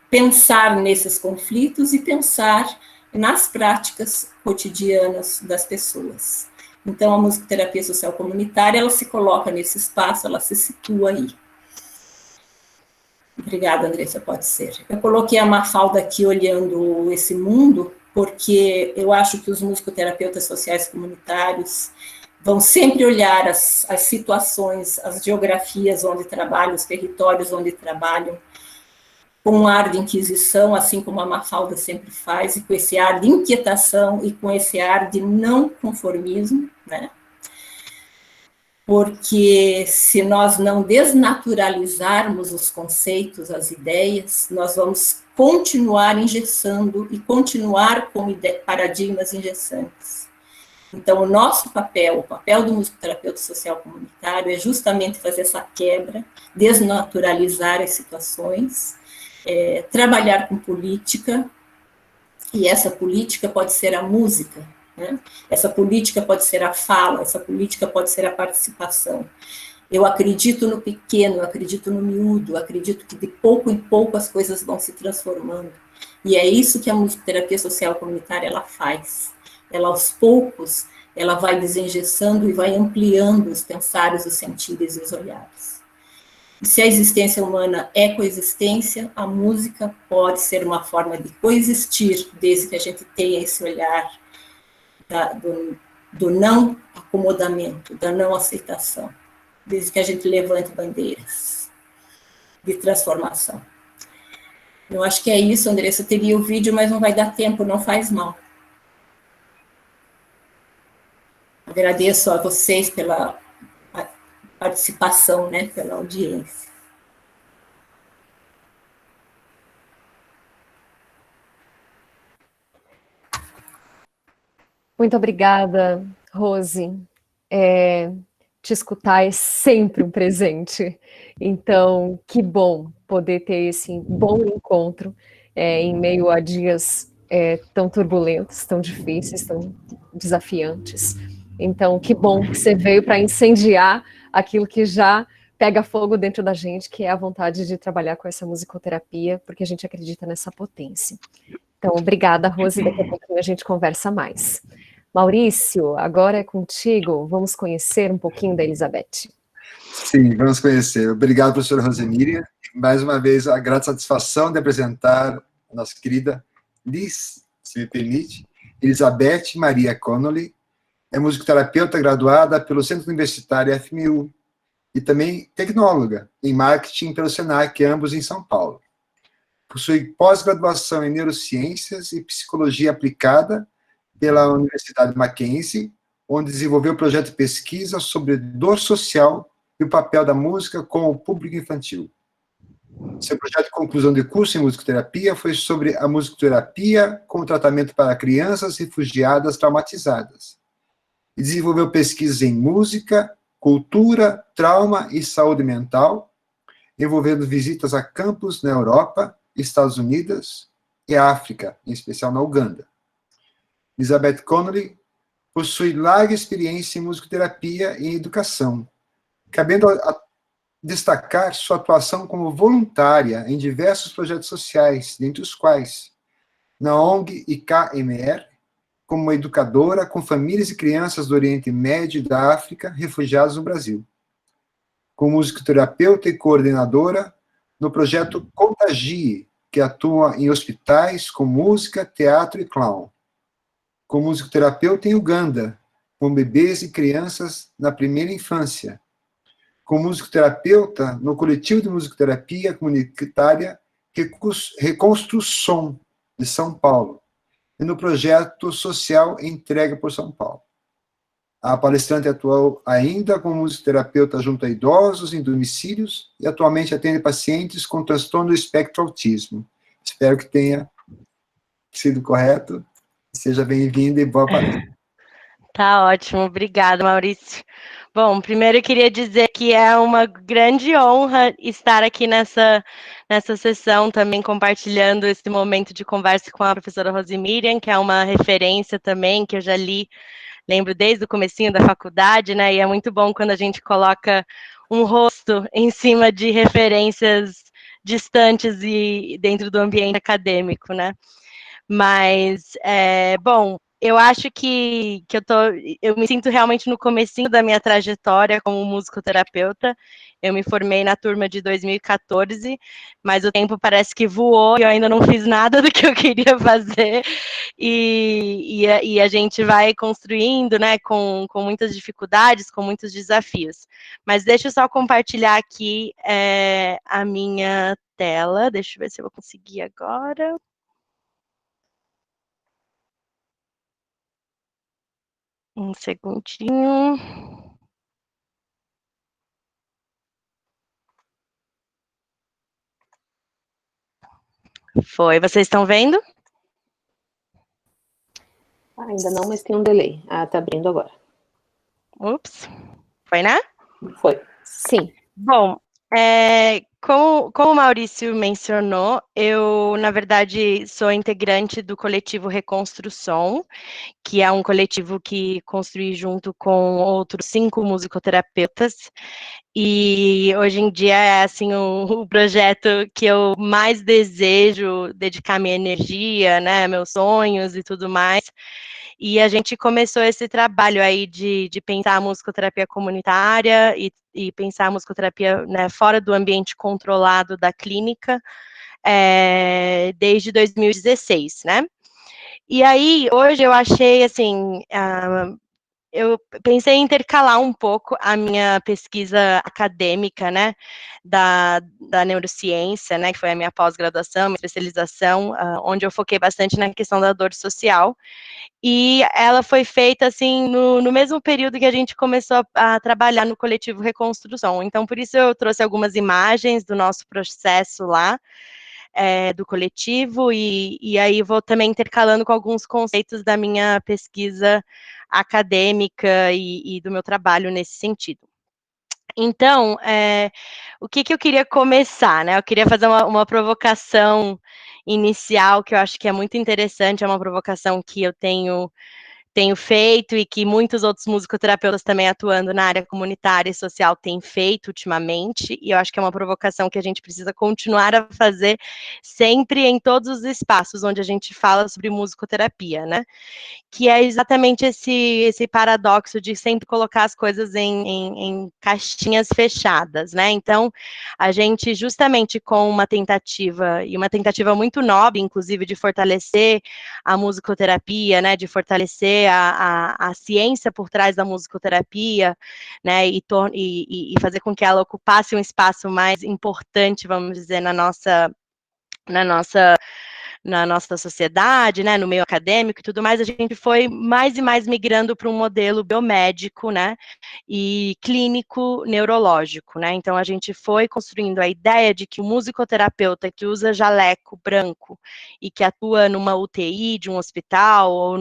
pensar nesses conflitos e pensar nas práticas cotidianas das pessoas. Então, a musicoterapia social comunitária, ela se coloca nesse espaço, ela se situa aí. Obrigada, Andressa, pode ser. Eu coloquei a Mafalda aqui olhando esse mundo, porque eu acho que os musicoterapeutas sociais comunitários vão sempre olhar as situações, as geografias onde trabalham, os territórios onde trabalham, com um ar de inquisição, assim como a Mafalda sempre faz, e com esse ar de inquietação e com esse ar de não conformismo, né? Porque se nós não desnaturalizarmos os conceitos, as ideias, nós vamos continuar engessando e continuar com paradigmas engessantes. Então, o nosso papel, o papel do musicoterapeuta social comunitário é justamente fazer essa quebra, desnaturalizar as situações, trabalhar com política, e essa política pode ser a música, né? Essa política pode ser a fala, essa política pode ser a participação. Eu acredito no pequeno, eu acredito no miúdo, eu acredito que de pouco em pouco as coisas vão se transformando. E é isso que a musicoterapia social comunitária ela faz. Ela, aos poucos, ela vai desengessando e vai ampliando os pensares, os sentidos e os olhares. E se a existência humana é coexistência, a música pode ser uma forma de coexistir, desde que a gente tenha esse olhar do não acomodamento, da não aceitação, desde que a gente levante bandeiras de transformação. Eu acho que é isso, Andressa. Eu teria o vídeo, mas não vai dar tempo, não faz mal. Agradeço a vocês pela participação, né, pela audiência. Muito obrigada, Rose. Te escutar é sempre um presente. Então, que bom poder ter esse bom encontro em meio a dias tão turbulentos, tão difíceis, tão desafiantes. Então, que bom que você veio para incendiar aquilo que já pega fogo dentro da gente, que é a vontade de trabalhar com essa musicoterapia, porque a gente acredita nessa potência. Então, obrigada, Rose. Daqui a pouquinho a gente conversa mais. Maurício, agora é contigo. Vamos conhecer um pouquinho da Elizabeth. Sim, vamos conhecer. Obrigado, professora Rosemíria. Mais uma vez, a grata satisfação de apresentar a nossa querida Liz, se me permite, Elizabeth Maria Connolly, é musicoterapeuta graduada pelo Centro Universitário FMU e também tecnóloga em marketing pelo Senac, ambos em São Paulo. Possui pós-graduação em neurociências e psicologia aplicada pela Universidade Mackenzie, onde desenvolveu projeto de pesquisa sobre dor social e o papel da música com o público infantil. Seu projeto de conclusão de curso em musicoterapia foi sobre a musicoterapia como tratamento para crianças refugiadas traumatizadas. E desenvolveu pesquisas em música, cultura, trauma e saúde mental, envolvendo visitas a campos na Europa, Estados Unidos e África, em especial na Uganda. Elizabeth Connolly possui larga experiência em musicoterapia e em educação, cabendo destacar sua atuação como voluntária em diversos projetos sociais, dentre os quais, na ONG IKMR, como educadora com famílias e crianças do Oriente Médio e da África refugiados no Brasil. Como musicoterapeuta e coordenadora no projeto Contagie, que atua em hospitais com música, teatro e clown. Como musicoterapeuta em Uganda, com bebês e crianças na primeira infância. Como musicoterapeuta no coletivo de musicoterapia comunitária Reconstrução de São Paulo e no projeto social Entrega por São Paulo. A palestrante atuou ainda como musicoterapeuta junto a idosos em domicílios e atualmente atende pacientes com transtorno do espectro autismo. Espero que tenha sido correto. Seja bem-vinda e boa palestra. Tá ótimo, obrigada, Maurício. Bom, primeiro eu queria dizer que é uma grande honra estar aqui nessa sessão também compartilhando esse momento de conversa com a professora Rosemiriam, que é uma referência também, que eu já lembro desde o comecinho da faculdade, né, e é muito bom quando a gente coloca um rosto em cima de referências distantes e dentro do ambiente acadêmico, né. Mas, bom, eu acho que eu me sinto realmente no comecinho da minha trajetória como musicoterapeuta. Eu me formei na turma de 2014, mas o tempo parece que voou e eu ainda não fiz nada do que eu queria fazer. E a gente vai construindo, né, com muitas dificuldades, com muitos desafios. Mas deixa eu só compartilhar aqui a minha tela. Deixa eu ver se eu vou conseguir agora. Um segundinho. Foi, vocês estão vendo? Ainda não, mas tem um delay. Ah, tá abrindo agora. Ups. Foi, né? Foi. Sim. Bom, como o Maurício mencionou, eu, na verdade, sou integrante do coletivo Reconstrução, que é um coletivo que construí junto com outros 5 musicoterapeutas, e hoje em dia é, assim, o projeto que eu mais desejo dedicar minha energia, né, meus sonhos e tudo mais. E a gente começou esse trabalho aí de pensar a musicoterapia comunitária e pensar a musicoterapia, né, fora do ambiente controlado da clínica, desde 2016, né? E aí, hoje eu achei, assim, eu pensei em intercalar um pouco a minha pesquisa acadêmica, né, da neurociência, né, que foi a minha pós-graduação, minha especialização, onde eu foquei bastante na questão da dor social, e ela foi feita, assim, no mesmo período que a gente começou a trabalhar no coletivo Reconstrução. Então, por isso eu trouxe algumas imagens do nosso processo lá, do coletivo, e aí vou também intercalando com alguns conceitos da minha pesquisa acadêmica e do meu trabalho nesse sentido. Então, o que eu queria começar, né? Eu queria fazer uma provocação inicial, que eu acho que é muito interessante, é uma provocação que eu tenho feito e que muitos outros musicoterapeutas também atuando na área comunitária e social têm feito ultimamente, e eu acho que é uma provocação que a gente precisa continuar a fazer sempre em todos os espaços onde a gente fala sobre musicoterapia, né? Que é exatamente esse paradoxo de sempre colocar as coisas em caixinhas fechadas, né? Então, a gente, justamente com uma tentativa, e uma tentativa muito nobre, inclusive, de fortalecer a musicoterapia, né? De fortalecer a ciência por trás da musicoterapia, né? E fazer com que ela ocupasse um espaço mais importante, vamos dizer, na nossa sociedade, né, no meio acadêmico e tudo mais, a gente foi mais e mais migrando para um modelo biomédico, né, e clínico neurológico, né, então a gente foi construindo a ideia de que o musicoterapeuta que usa jaleco branco e que atua numa UTI de um hospital ou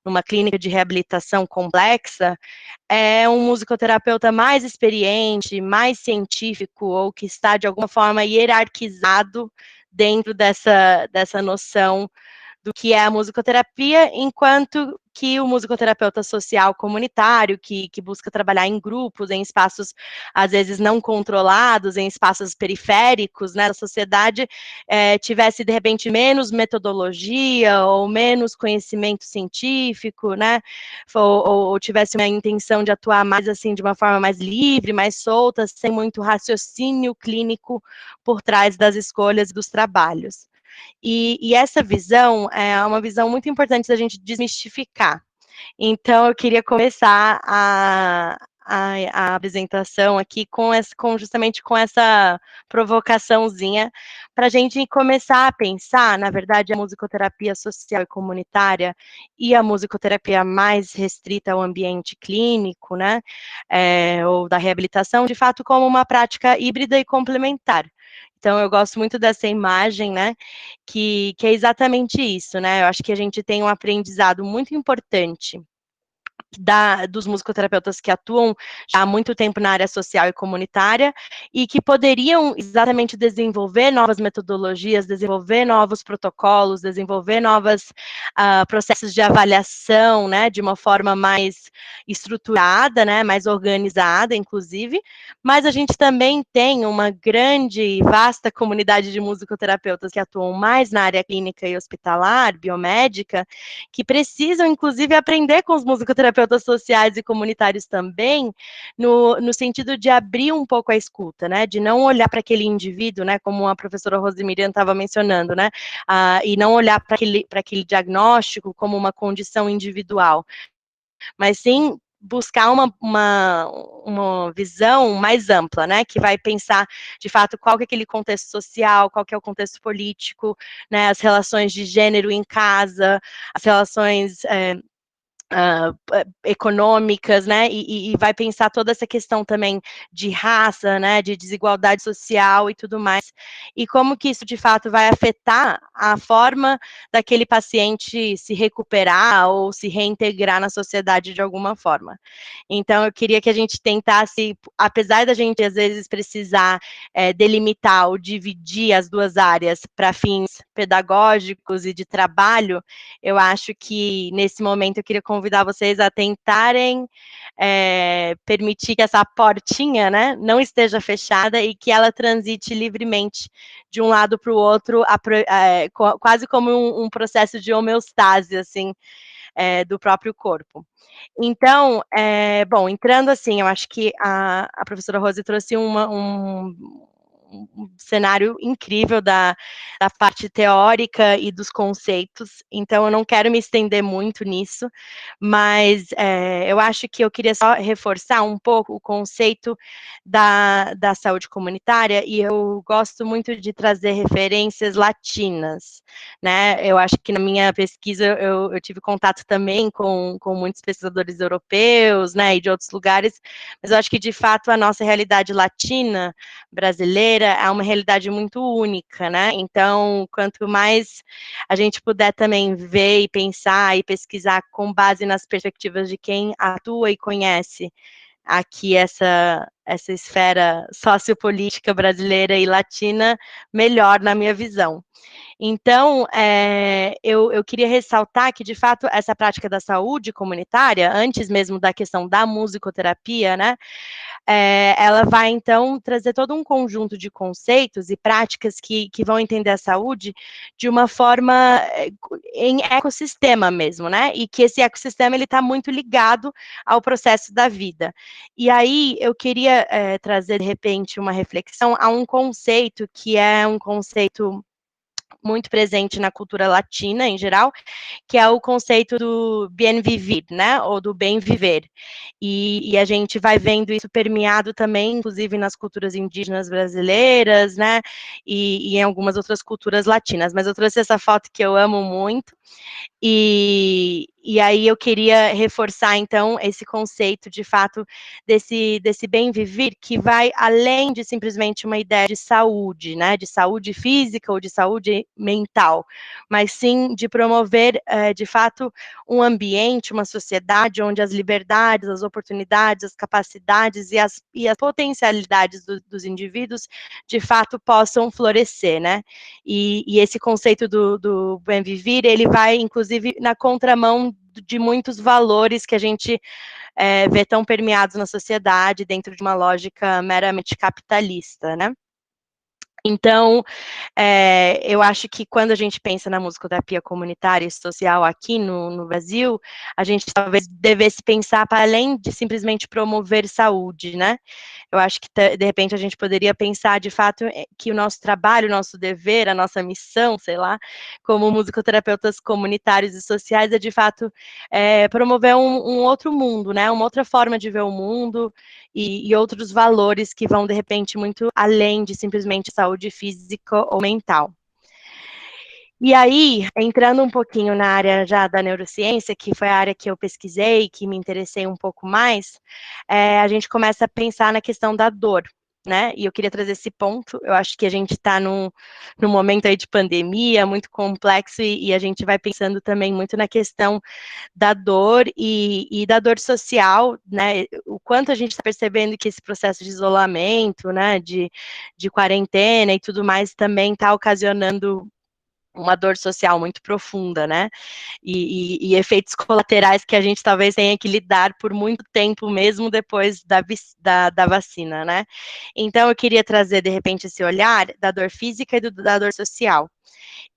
numa clínica de reabilitação complexa, é um musicoterapeuta mais experiente, mais científico, ou que está, de alguma forma, hierarquizado dentro dessa noção do que é a musicoterapia, enquanto que o musicoterapeuta social comunitário, que busca trabalhar em grupos, em espaços, às vezes, não controlados, em espaços periféricos, né, da sociedade, tivesse, de repente, menos metodologia, ou menos conhecimento científico, né, ou tivesse uma intenção de atuar mais, assim, de uma forma mais livre, mais solta, sem muito raciocínio clínico por trás das escolhas e dos trabalhos. E essa visão é uma visão muito importante da gente desmistificar. Então, eu queria começar a apresentação aqui justamente com essa provocaçãozinha, para a gente começar a pensar, na verdade, a musicoterapia social e comunitária e a musicoterapia mais restrita ao ambiente clínico, né, ou da reabilitação, de fato, como uma prática híbrida e complementar. Então, eu gosto muito dessa imagem, né, que é exatamente isso, né, eu acho que a gente tem um aprendizado muito importante dos musicoterapeutas que atuam já há muito tempo na área social e comunitária, e que poderiam exatamente desenvolver novas metodologias, desenvolver novos protocolos, desenvolver novos processos de avaliação, né, de uma forma mais estruturada, né, mais organizada, inclusive, mas a gente também tem uma grande e vasta comunidade de musicoterapeutas que atuam mais na área clínica e hospitalar, biomédica, que precisam, inclusive, aprender com os musicoterapeutas sociais e comunitários também, no sentido de abrir um pouco a escuta, né, de não olhar para aquele indivíduo, né, como a professora Rosemiriam estava mencionando, né, e não olhar para aquele diagnóstico como uma condição individual, mas sim buscar uma visão mais ampla, né, que vai pensar, de fato, qual que é aquele contexto social, qual que é o contexto político, né, as relações de gênero em casa, as relações econômicas, né, e vai pensar toda essa questão também de raça, né, de desigualdade social e tudo mais, e como que isso de fato vai afetar a forma daquele paciente se recuperar ou se reintegrar na sociedade de alguma forma. Então, eu queria que a gente tentasse, apesar da gente às vezes precisar delimitar ou dividir as duas áreas para fins pedagógicos e de trabalho, eu acho que nesse momento eu queria convidar vocês a tentarem permitir que essa portinha, né, não esteja fechada e que ela transite livremente de um lado para o outro, quase como um processo de homeostase, assim, do próprio corpo. Então, bom, entrando assim, eu acho que a professora Rose trouxe um cenário incrível da parte teórica e dos conceitos, então eu não quero me estender muito nisso, mas eu acho que eu queria só reforçar um pouco o conceito da saúde comunitária, e eu gosto muito de trazer referências latinas, né, eu acho que na minha pesquisa eu tive contato também com muitos pesquisadores europeus, né, e de outros lugares, mas eu acho que de fato a nossa realidade latina, brasileira, brasileira é uma realidade muito única, né? Então, quanto mais a gente puder também ver e pensar e pesquisar com base nas perspectivas de quem atua e conhece aqui essa esfera sociopolítica brasileira e latina, melhor na minha visão. Então, eu queria ressaltar que, de fato, essa prática da saúde comunitária, antes mesmo da questão da musicoterapia, né, ela vai, então, trazer todo um conjunto de conceitos e práticas que vão entender a saúde de uma forma em ecossistema mesmo, né, e que esse ecossistema, ele está muito ligado ao processo da vida. E aí, eu queria trazer, de repente, uma reflexão a um conceito que é um conceito muito presente na cultura latina, em geral, que é o conceito do bien vivir, né, ou do bem viver. E a gente vai vendo isso permeado também, inclusive nas culturas indígenas brasileiras, né, e em algumas outras culturas latinas. Mas eu trouxe essa foto que eu amo muito, e aí eu queria reforçar, então, esse conceito, de fato, desse bem viver, que vai além de simplesmente uma ideia de saúde, né, de saúde física ou de saúde mental, mas sim de promover, de fato, um ambiente, uma sociedade onde as liberdades, as oportunidades, as capacidades e as potencialidades dos indivíduos, de fato, possam florescer, né, e esse conceito do bem viver, ele vai, inclusive, na contramão de muitos valores que a gente vê tão permeados na sociedade, dentro de uma lógica meramente capitalista, né? Então, eu acho que quando a gente pensa na musicoterapia comunitária e social aqui no Brasil, a gente talvez devesse pensar para além de simplesmente promover saúde, né? Eu acho que, de repente, a gente poderia pensar, de fato, que o nosso trabalho, o nosso dever, a nossa missão, sei lá, como musicoterapeutas comunitários e sociais, é, de fato, promover um outro mundo, né? Uma outra forma de ver o mundo e outros valores que vão, de repente, muito além de simplesmente saúde física ou mental. E aí, entrando um pouquinho na área já da neurociência, que foi a área que eu pesquisei, que me interessei um pouco mais, a gente começa a pensar na questão da dor, né? E eu queria trazer esse ponto. Eu acho que a gente está num momento aí de pandemia muito complexo e a gente vai pensando também muito na questão da dor e da dor social, né? O quanto a gente está percebendo que esse processo de isolamento, né, de quarentena e tudo mais também está ocasionando uma dor social muito profunda, né, e efeitos colaterais que a gente talvez tenha que lidar por muito tempo, mesmo depois da vacina, né. Então eu queria trazer, de repente, esse olhar da dor física e da dor social.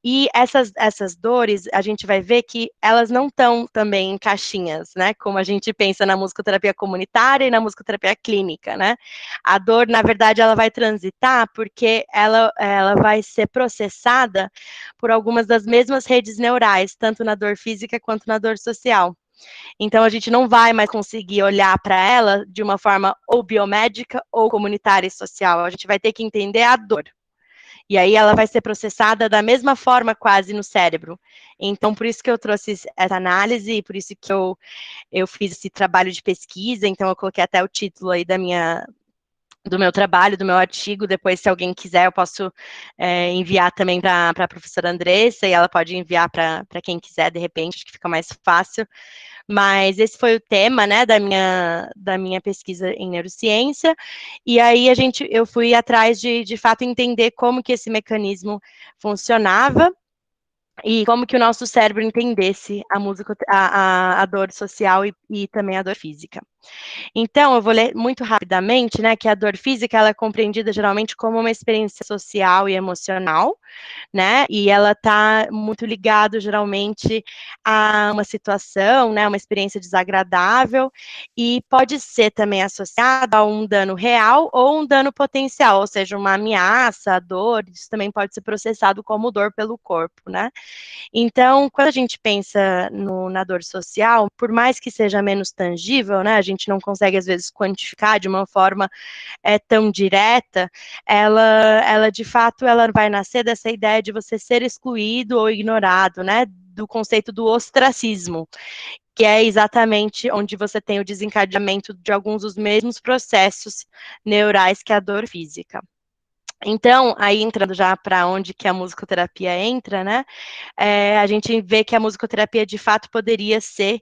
E essas dores, a gente vai ver que elas não estão também em caixinhas, né, como a gente pensa na musicoterapia comunitária e na musicoterapia clínica, né. A dor, na verdade, ela vai transitar, porque ela vai ser processada por algumas das mesmas redes neurais, tanto na dor física quanto na dor social. Então a gente não vai mais conseguir olhar para ela de uma forma ou biomédica ou comunitária e social, a gente vai ter que entender a dor. E aí ela vai ser processada da mesma forma quase no cérebro. Então, por isso que eu trouxe essa análise, e por isso que eu fiz esse trabalho de pesquisa, então eu coloquei até o título aí do meu trabalho, do meu artigo. Depois, se alguém quiser, eu posso enviar também para a professora Andressa, e ela pode enviar para quem quiser, de repente, acho que fica mais fácil. Mas esse foi o tema, né, da minha pesquisa em neurociência, e aí eu fui atrás de fato entender como que esse mecanismo funcionava, e como que o nosso cérebro entendesse a música, a dor social e também a dor física. Então, eu vou ler muito rapidamente, né, que a dor física, ela é compreendida geralmente como uma experiência social e emocional, né, e ela está muito ligado geralmente a uma situação, né, uma experiência desagradável, e pode ser também associada a um dano real ou um dano potencial, ou seja, uma ameaça, a dor, isso também pode ser processado como dor pelo corpo, né. Então, quando a gente pensa na dor social, por mais que seja menos tangível, né, a gente não consegue às vezes quantificar de uma forma tão direta, ela de fato, ela vai nascer dessa ideia de você ser excluído ou ignorado, né, do conceito do ostracismo, que é exatamente onde você tem o desencadeamento de alguns dos mesmos processos neurais que a dor física. Então, aí entrando já para onde que a musicoterapia entra, né? A gente vê que a musicoterapia de fato poderia ser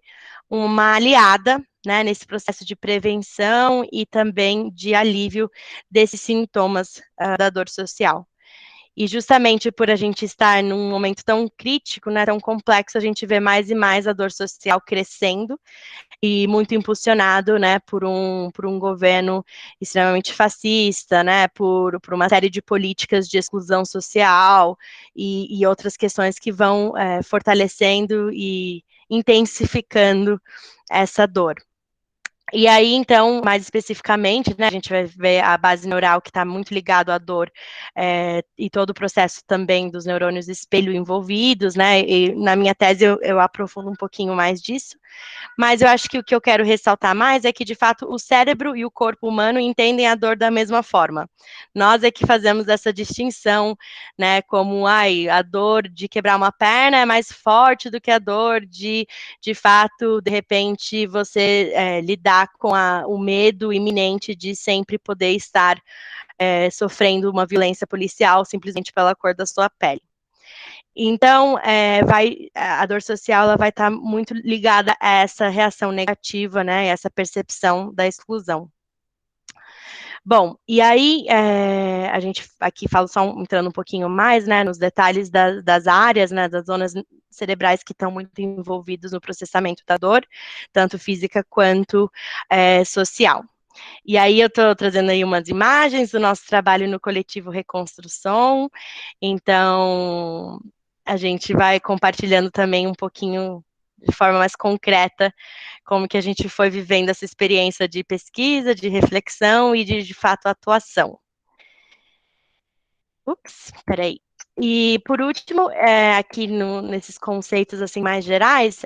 uma aliada, né, nesse processo de prevenção e também de alívio desses sintomas da dor social. E justamente por a gente estar num momento tão crítico, né, tão complexo, a gente vê mais e mais a dor social crescendo e muito impulsionado, né, por um governo extremamente fascista, né, por uma série de políticas de exclusão social e outras questões que vão fortalecendo e intensificando essa dor. E aí, então, mais especificamente, né, a gente vai ver a base neural que está muito ligado à dor e todo o processo também dos neurônios espelho envolvidos, né, e na minha tese eu aprofundo um pouquinho mais disso. Mas eu acho que o que eu quero ressaltar mais é que, de fato, o cérebro e o corpo humano entendem a dor da mesma forma. Nós é que fazemos essa distinção, né, como, a dor de quebrar uma perna é mais forte do que a dor de fato, de repente, você lidar com o medo iminente de sempre poder estar sofrendo uma violência policial simplesmente pela cor da sua pele. Então, a dor social ela vai estar muito ligada a essa reação negativa, né, essa percepção da exclusão. Bom, e aí a gente aqui fala só entrando um pouquinho mais, né, nos detalhes das áreas, né, das zonas cerebrais que estão muito envolvidos no processamento da dor, tanto física quanto social. E aí eu estou trazendo aí umas imagens do nosso trabalho no coletivo Reconstrução, então a gente vai compartilhando também um pouquinho de forma mais concreta como que a gente foi vivendo essa experiência de pesquisa, de reflexão e de fato atuação. Ups, peraí. E por último, aqui nesses conceitos assim mais gerais,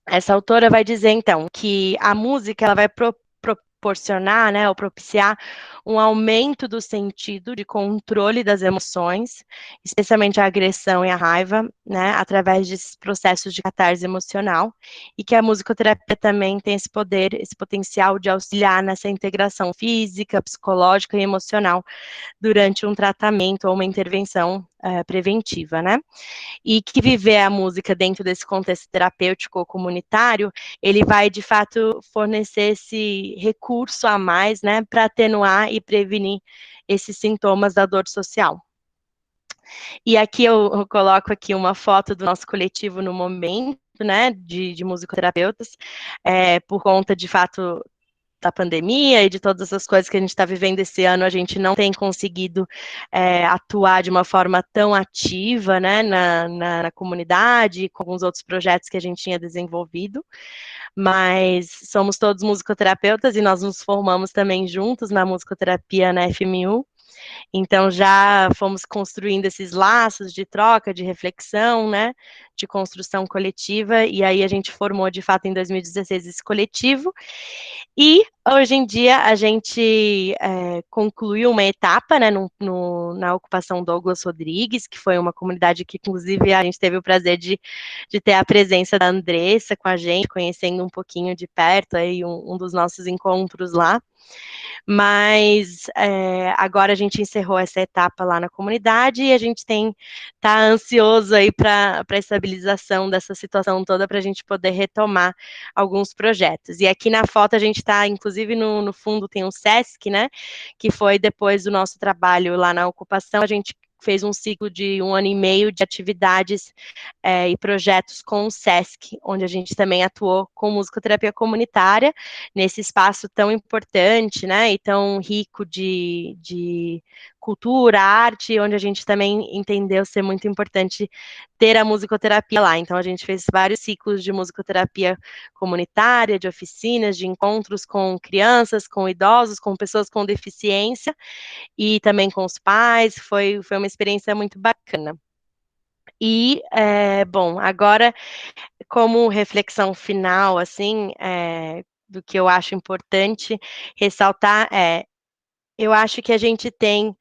essa autora vai dizer então que a música ela vai proporcionar, né, ou propiciar um aumento do sentido de controle das emoções, especialmente a agressão e a raiva, né, através desses processos de catarse emocional, e que a musicoterapia também tem esse poder, esse potencial de auxiliar nessa integração física, psicológica e emocional durante um tratamento ou uma intervenção preventiva, né? E que viver a música dentro desse contexto terapêutico ou comunitário, ele vai, de fato, fornecer esse recurso a mais, né, para atenuar e prevenir esses sintomas da dor social. E aqui eu coloco aqui uma foto do nosso coletivo no momento, né, de musicoterapeutas, por conta, de fato, da pandemia e de todas essas coisas que a gente está vivendo esse ano, a gente não tem conseguido atuar de uma forma tão ativa, né, na comunidade, com alguns outros projetos que a gente tinha desenvolvido, mas somos todos musicoterapeutas e nós nos formamos também juntos na musicoterapia na FMU, então já fomos construindo esses laços de troca, de reflexão, né, de construção coletiva, e aí a gente formou de fato em 2016 esse coletivo, e hoje em dia a gente concluiu uma etapa, né, na ocupação Douglas Rodrigues, que foi uma comunidade que inclusive a gente teve o prazer de ter a presença da Andressa com a gente, conhecendo um pouquinho de perto aí um dos nossos encontros lá. Mas agora a gente encerrou essa etapa lá na comunidade e a gente está ansioso aí para a estabilização dessa situação toda para a gente poder retomar alguns projetos. E aqui na foto a gente está, inclusive no fundo tem um SESC, né, que foi depois do nosso trabalho lá na ocupação, a gente fez um ciclo de 1 ano e meio de atividades e projetos com o SESC, onde a gente também atuou com musicoterapia comunitária, nesse espaço tão importante, né, e tão rico de cultura, arte, onde a gente também entendeu ser muito importante ter a musicoterapia lá. Então, a gente fez vários ciclos de musicoterapia comunitária, de oficinas, de encontros com crianças, com idosos, com pessoas com deficiência, e também com os pais, foi uma experiência muito bacana. E, bom, agora, como reflexão final, assim, do que eu acho importante ressaltar eu acho que a gente tem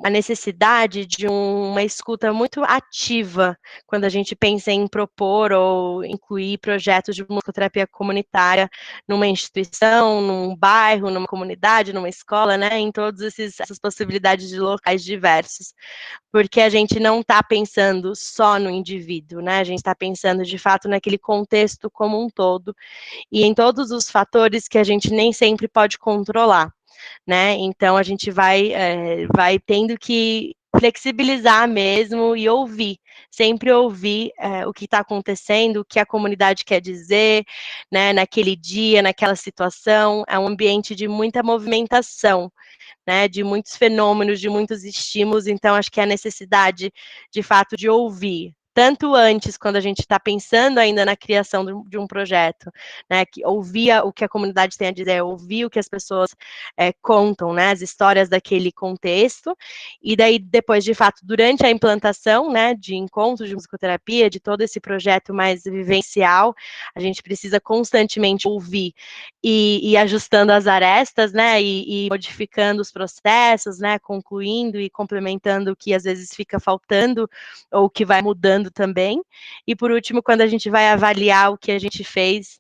a necessidade de uma escuta muito ativa quando a gente pensa em propor ou incluir projetos de musicoterapia comunitária numa instituição, num bairro, numa comunidade, numa escola, né, em todas essas possibilidades de locais diversos, porque a gente não está pensando só no indivíduo, né, a gente está pensando de fato naquele contexto como um todo, e em todos os fatores que a gente nem sempre pode controlar, né? Então a gente vai tendo que flexibilizar mesmo e ouvir, sempre ouvir o que está acontecendo, o que a comunidade quer dizer, né? Naquele dia, naquela situação, é um ambiente de muita movimentação, né? De muitos fenômenos, de muitos estímulos, então acho que a necessidade, de fato, de ouvir, tanto antes, quando a gente está pensando ainda na criação de um projeto, né, que ouvia o que a comunidade tem a dizer, ouvir o que as pessoas contam, né, as histórias daquele contexto, e daí depois, de fato, durante a implantação, né, de encontros de musicoterapia, de todo esse projeto mais vivencial, a gente precisa constantemente ouvir e ajustando as arestas, né, e modificando os processos, né, concluindo e complementando o que às vezes fica faltando, ou que vai mudando também. E por último, quando a gente vai avaliar o que a gente fez,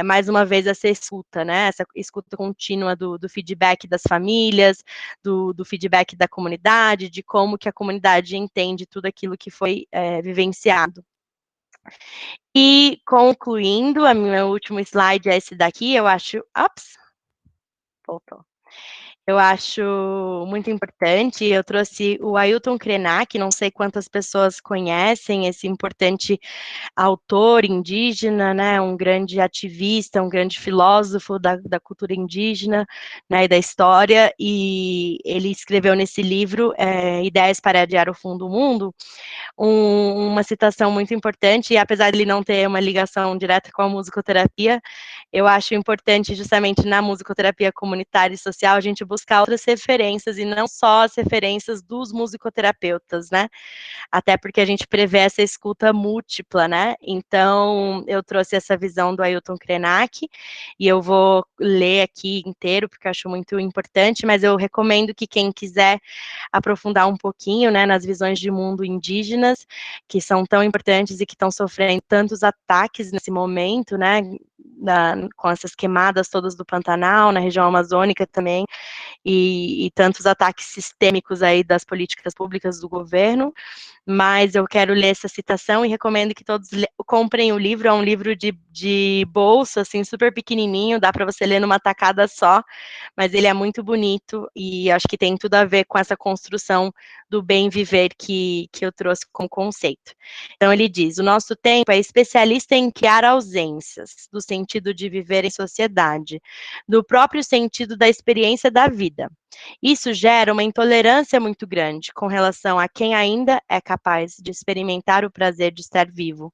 mais uma vez essa escuta, né, essa escuta contínua do feedback das famílias, do feedback da comunidade, de como que a comunidade entende tudo aquilo que foi vivenciado. E concluindo, o meu último slide é esse daqui, eu acho... Ops! Voltou. Eu acho muito importante, eu trouxe o Ailton Krenak, não sei quantas pessoas conhecem esse importante autor indígena, né, um grande ativista, um grande filósofo da cultura indígena, né, e da história, e ele escreveu nesse livro, Ideias para Adiar o Fim do Mundo, uma citação muito importante, e apesar de ele não ter uma ligação direta com a musicoterapia, eu acho importante justamente na musicoterapia comunitária e social a gente buscar outras referências e não só as referências dos musicoterapeutas, né? Até porque a gente prevê essa escuta múltipla, né? Então, eu trouxe essa visão do Ailton Krenak, e eu vou ler aqui inteiro, porque eu acho muito importante, mas eu recomendo que quem quiser aprofundar um pouquinho, né, nas visões de mundo indígenas, que são tão importantes e que estão sofrendo tantos ataques nesse momento, né, com essas queimadas todas do Pantanal, na região amazônica também, e tantos ataques sistêmicos aí das políticas públicas do governo, mas eu quero ler essa citação e recomendo que todos comprem o livro, é um livro de bolso, assim, super pequenininho, dá para você ler numa tacada só, mas ele é muito bonito e acho que tem tudo a ver com essa construção do bem viver que eu trouxe como conceito. Então ele diz, o nosso tempo é especialista em criar ausências, do sentido de viver em sociedade, do próprio sentido da experiência da vida. Isso gera uma intolerância muito grande com relação a quem ainda é capaz de experimentar o prazer de estar vivo,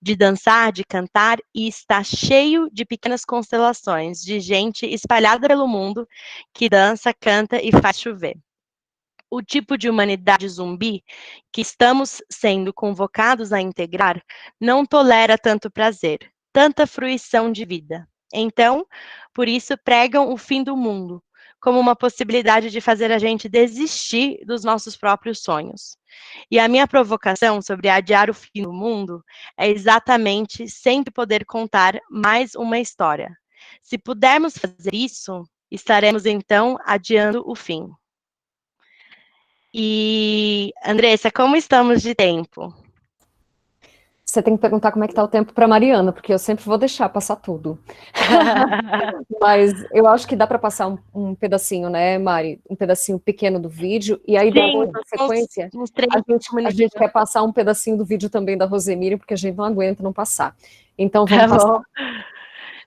de dançar, de cantar, e está cheio de pequenas constelações de gente espalhada pelo mundo que dança, canta e faz chover. O tipo de humanidade zumbi que estamos sendo convocados a integrar não tolera tanto prazer, tanta fruição de vida. Então, por isso pregam o fim do mundo, como uma possibilidade de fazer a gente desistir dos nossos próprios sonhos. E a minha provocação sobre adiar o fim do mundo é exatamente sempre poder contar mais uma história. Se pudermos fazer isso, estaremos então adiando o fim. E, Andressa, como estamos de tempo? Você tem que perguntar como é que tá o tempo para Mariana, porque eu sempre vou deixar passar tudo. Mas eu acho que dá para passar um pedacinho, né, Mari? Um pedacinho pequeno do vídeo, e aí depois, na sequência, uns 3 a gente quer passar um pedacinho do vídeo também da Rosemary, porque a gente não aguenta não passar. Então vamos passar.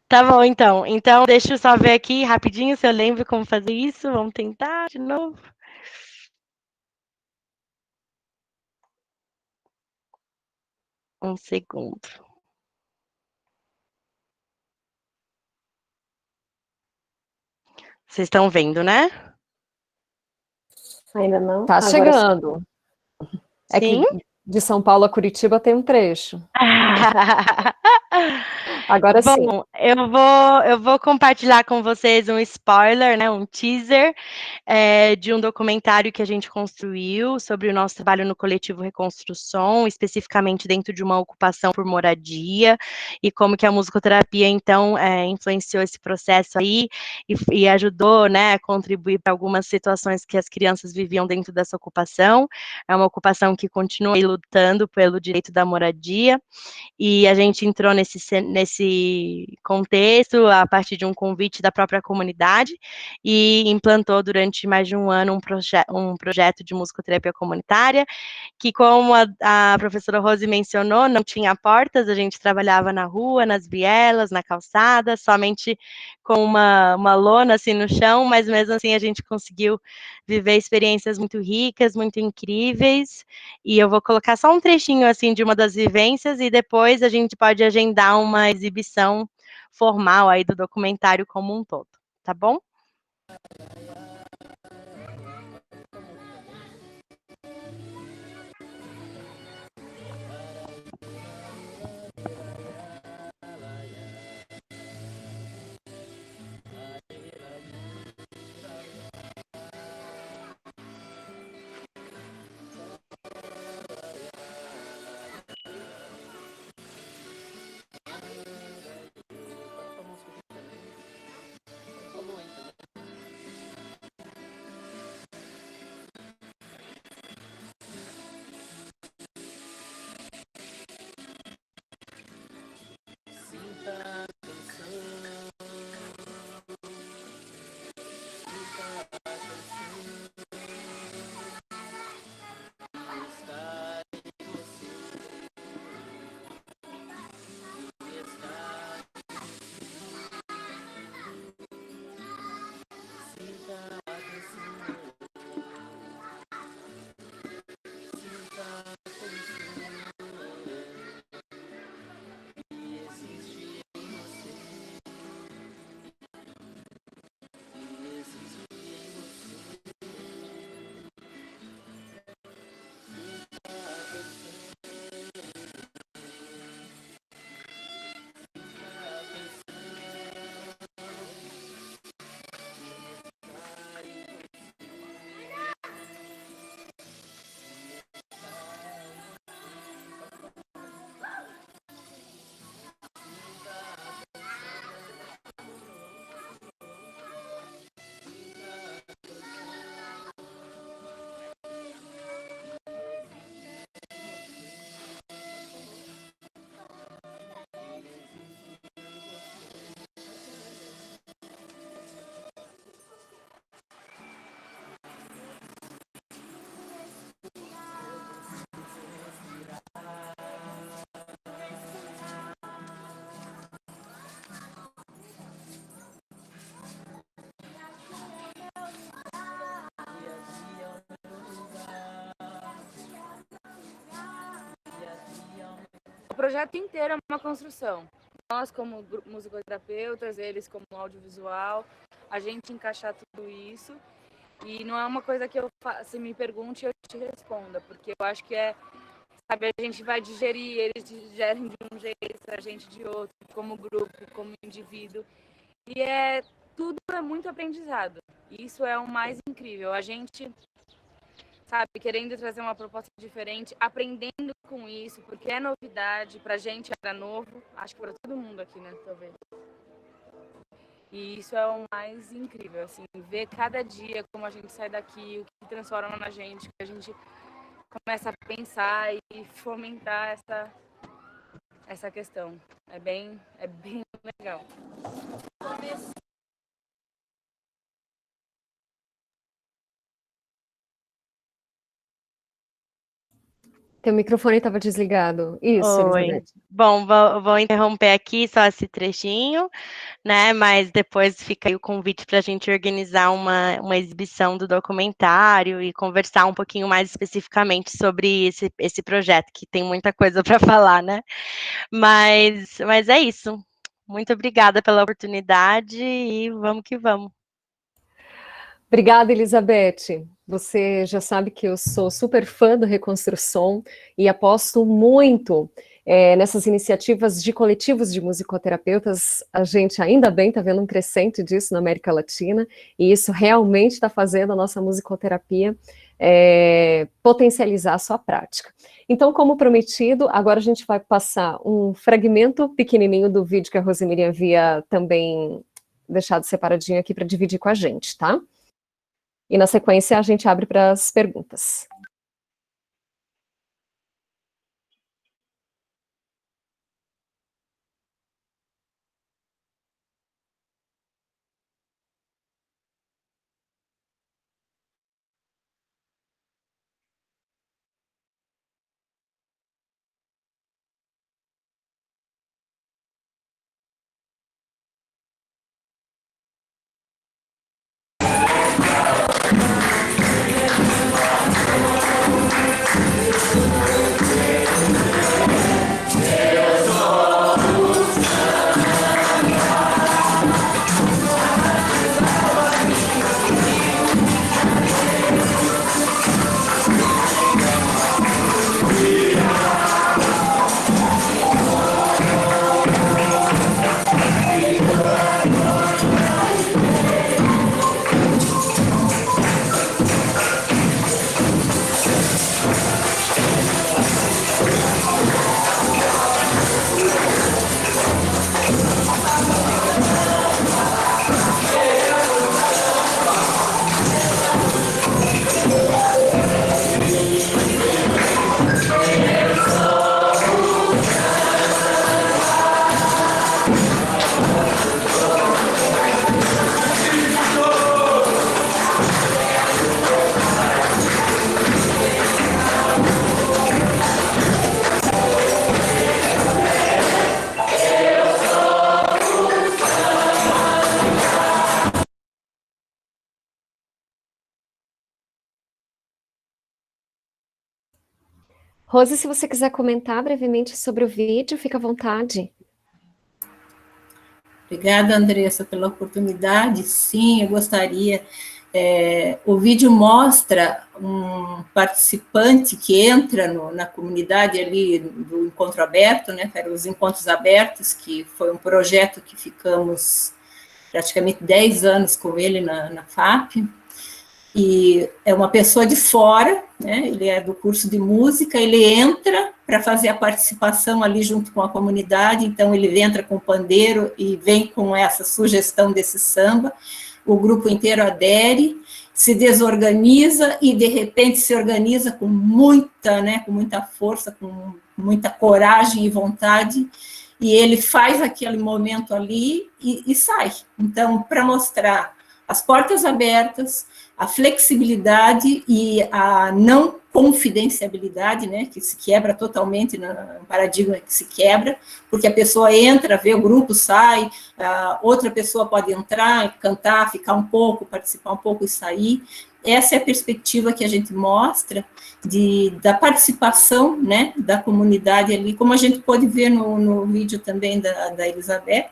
Tá bom, então. Então, deixa eu só ver aqui rapidinho se eu lembro como fazer isso. Vamos tentar de novo. Um segundo. Vocês estão vendo, né? Ainda não? Tá Agora chegando. É que Sim? de São Paulo a Curitiba tem um trecho. Agora sim. Bom, eu vou compartilhar com vocês um spoiler, né, um teaser, de um documentário que a gente construiu sobre o nosso trabalho no Coletivo Reconstrução, especificamente dentro de uma ocupação por moradia, e como que a musicoterapia, então, influenciou esse processo aí, e ajudou, né, a contribuir para algumas situações que as crianças viviam dentro dessa ocupação. É uma ocupação que continua aí lutando pelo direito da moradia, e a gente entrou nesse contexto a partir de um convite da própria comunidade e implantou durante mais de um ano um projeto de musicoterapia comunitária, que, como a professora Rose mencionou, não tinha portas, a gente trabalhava na rua, nas vielas, na calçada, somente com uma lona assim no chão, mas mesmo assim a gente conseguiu viver experiências muito ricas, muito incríveis, e eu vou colocar só um trechinho assim de uma das vivências e depois a gente pode agendar uma exibição formal aí do documentário como um todo, tá bom? O projeto inteiro é uma construção. Nós, como musicoterapeutas, eles como audiovisual, a gente encaixar tudo isso. E não é uma coisa que se me pergunte e eu te responda, porque eu acho que sabe, a gente vai digerir, eles digerem de um jeito, a gente de outro, como grupo, como indivíduo. E tudo é muito aprendizado. Isso é o mais incrível. A gente, sabe, querendo trazer uma proposta diferente, aprendendo com isso, porque é novidade, pra gente era novo, acho que para todo mundo aqui, né, talvez. E isso é o mais incrível, assim, ver cada dia como a gente sai daqui, o que transforma na gente, que a gente começa a pensar e fomentar essa questão. É bem legal. Teu microfone estava desligado. Isso, Oi. Elizabeth. Bom, vou interromper aqui só esse trechinho, né? Mas depois fica aí o convite para a gente organizar uma exibição do documentário e conversar um pouquinho mais especificamente sobre esse projeto, que tem muita coisa para falar, né? Mas é isso. Muito obrigada pela oportunidade e vamos que vamos. Obrigada, Elizabeth. Você já sabe que eu sou super fã do Reconstrução e aposto muito nessas iniciativas de coletivos de musicoterapeutas, a gente ainda bem está vendo um crescente disso na América Latina, e isso realmente está fazendo a nossa musicoterapia potencializar a sua prática. Então, como prometido, agora a gente vai passar um fragmento pequenininho do vídeo que a Rosemary havia também deixado separadinho aqui para dividir com a gente, tá? E na sequência a gente abre para as perguntas. Rose, se você quiser comentar brevemente sobre o vídeo, fica à vontade. Obrigada, Andressa, pela oportunidade. Sim, eu gostaria. O vídeo mostra um participante que entra na comunidade ali do Encontro Aberto, né, para os Encontros Abertos, que foi um projeto que ficamos praticamente 10 anos com ele na FAP, e é uma pessoa de fora, né, ele é do curso de música, ele entra para fazer a participação ali junto com a comunidade, então ele entra com o pandeiro e vem com essa sugestão desse samba, o grupo inteiro adere, se desorganiza e, de repente, se organiza com muita força, com muita coragem e vontade, e ele faz aquele momento ali e sai. Então, para mostrar as portas abertas, a flexibilidade e a não confidenciabilidade, né, que se quebra totalmente, no paradigma que se quebra, porque a pessoa entra, vê o grupo, sai, outra pessoa pode entrar, cantar, ficar um pouco, participar um pouco e sair. Essa é a perspectiva que a gente mostra da participação, né, da comunidade ali, como a gente pode ver no vídeo também da Elizabeth,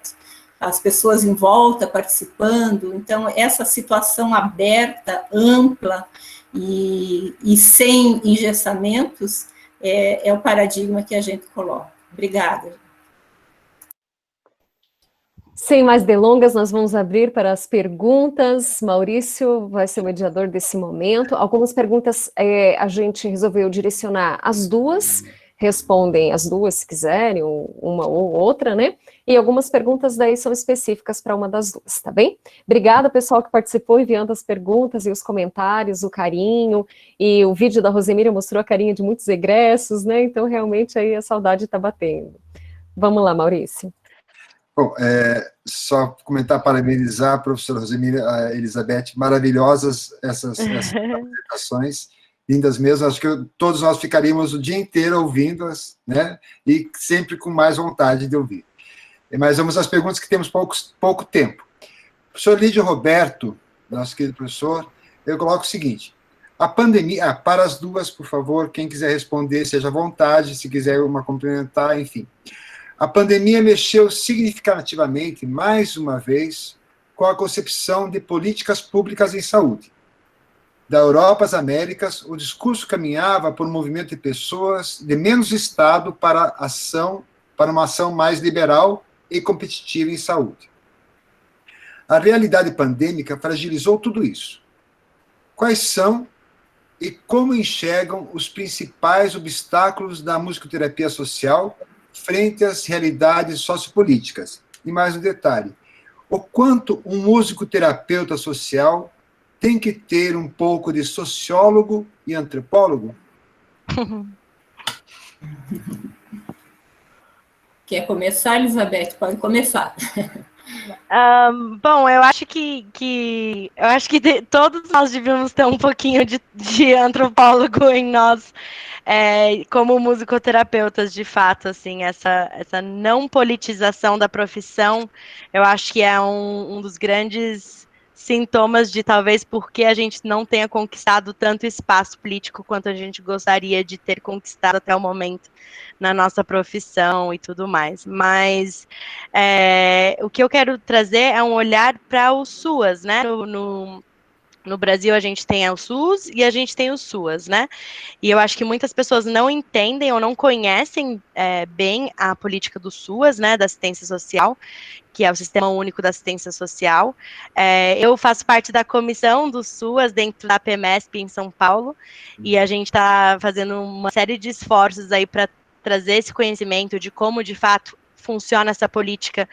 as pessoas em volta participando. Então, essa situação aberta, ampla e sem engessamentos é o paradigma que a gente coloca. Obrigada. Sem mais delongas, nós vamos abrir para as perguntas. Maurício vai ser o mediador desse momento. Algumas perguntas a gente resolveu direcionar as duas, respondem as duas se quiserem, uma ou outra, né? E algumas perguntas daí são específicas para uma das duas, tá bem? Obrigada, pessoal, que participou, enviando as perguntas e os comentários, o carinho, e o vídeo da Rosemary mostrou a carinha de muitos egressos, né? Então, realmente, aí a saudade está batendo. Vamos lá, Maurício. Bom, só comentar, parabenizar a professora Rosemary, a Elizabeth, maravilhosas essas apresentações, lindas mesmo, acho que todos nós ficaríamos o dia inteiro ouvindo-as, né, e sempre com mais vontade de ouvir. Mas vamos às perguntas que temos pouco tempo. Professor Lídio Roberto, nosso querido professor, eu coloco o seguinte, a pandemia, para as duas, por favor, quem quiser responder, seja à vontade, se quiser uma complementar, enfim. A pandemia mexeu significativamente, mais uma vez, com a concepção de políticas públicas em saúde. Da Europa às Américas, o discurso caminhava por um movimento de pessoas de menos Estado para uma ação mais liberal e competitiva em saúde. A realidade pandêmica fragilizou tudo isso. Quais são e como enxergam os principais obstáculos da musicoterapia social frente às realidades sociopolíticas? E mais um detalhe, o quanto um musicoterapeuta social tem que ter um pouco de sociólogo e antropólogo? Quer começar, Elizabeth? Pode começar. Bom, eu acho todos nós devíamos ter um pouquinho de antropólogo em nós, como musicoterapeutas, de fato, assim, essa não politização da profissão, eu acho que é um dos grandes sintomas de talvez porque a gente não tenha conquistado tanto espaço político quanto a gente gostaria de ter conquistado até o momento na nossa profissão e tudo mais. Mas o que eu quero trazer é um olhar para o SUAS, né? No Brasil, a gente tem o SUS e a gente tem o SUAS, né? E eu acho que muitas pessoas não entendem ou não conhecem bem a política do SUAS, né? Da assistência social, que é o Sistema Único da Assistência Social. Eu faço parte da comissão do SUAS dentro da PMESP em São Paulo, e a gente está fazendo uma série de esforços aí para trazer esse conhecimento de como, de fato, funciona essa política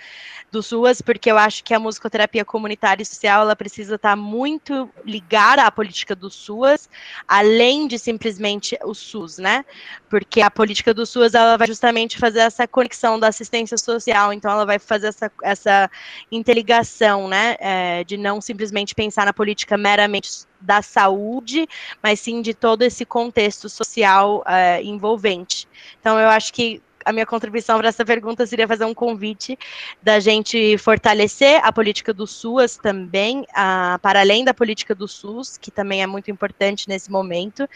do SUAS, porque eu acho que a musicoterapia comunitária e social, ela precisa estar muito ligada à política do SUAS, além de simplesmente o SUS, né? Porque a política do SUAS, ela vai justamente fazer essa conexão da assistência social, então ela vai fazer essa interligação, né? De não simplesmente pensar na política meramente da saúde, mas sim de todo esse contexto social envolvente. Então, eu acho que a minha contribuição para essa pergunta seria fazer um convite da gente fortalecer a política do SUAS também, para além da política do SUS, que também é muito importante nesse momento,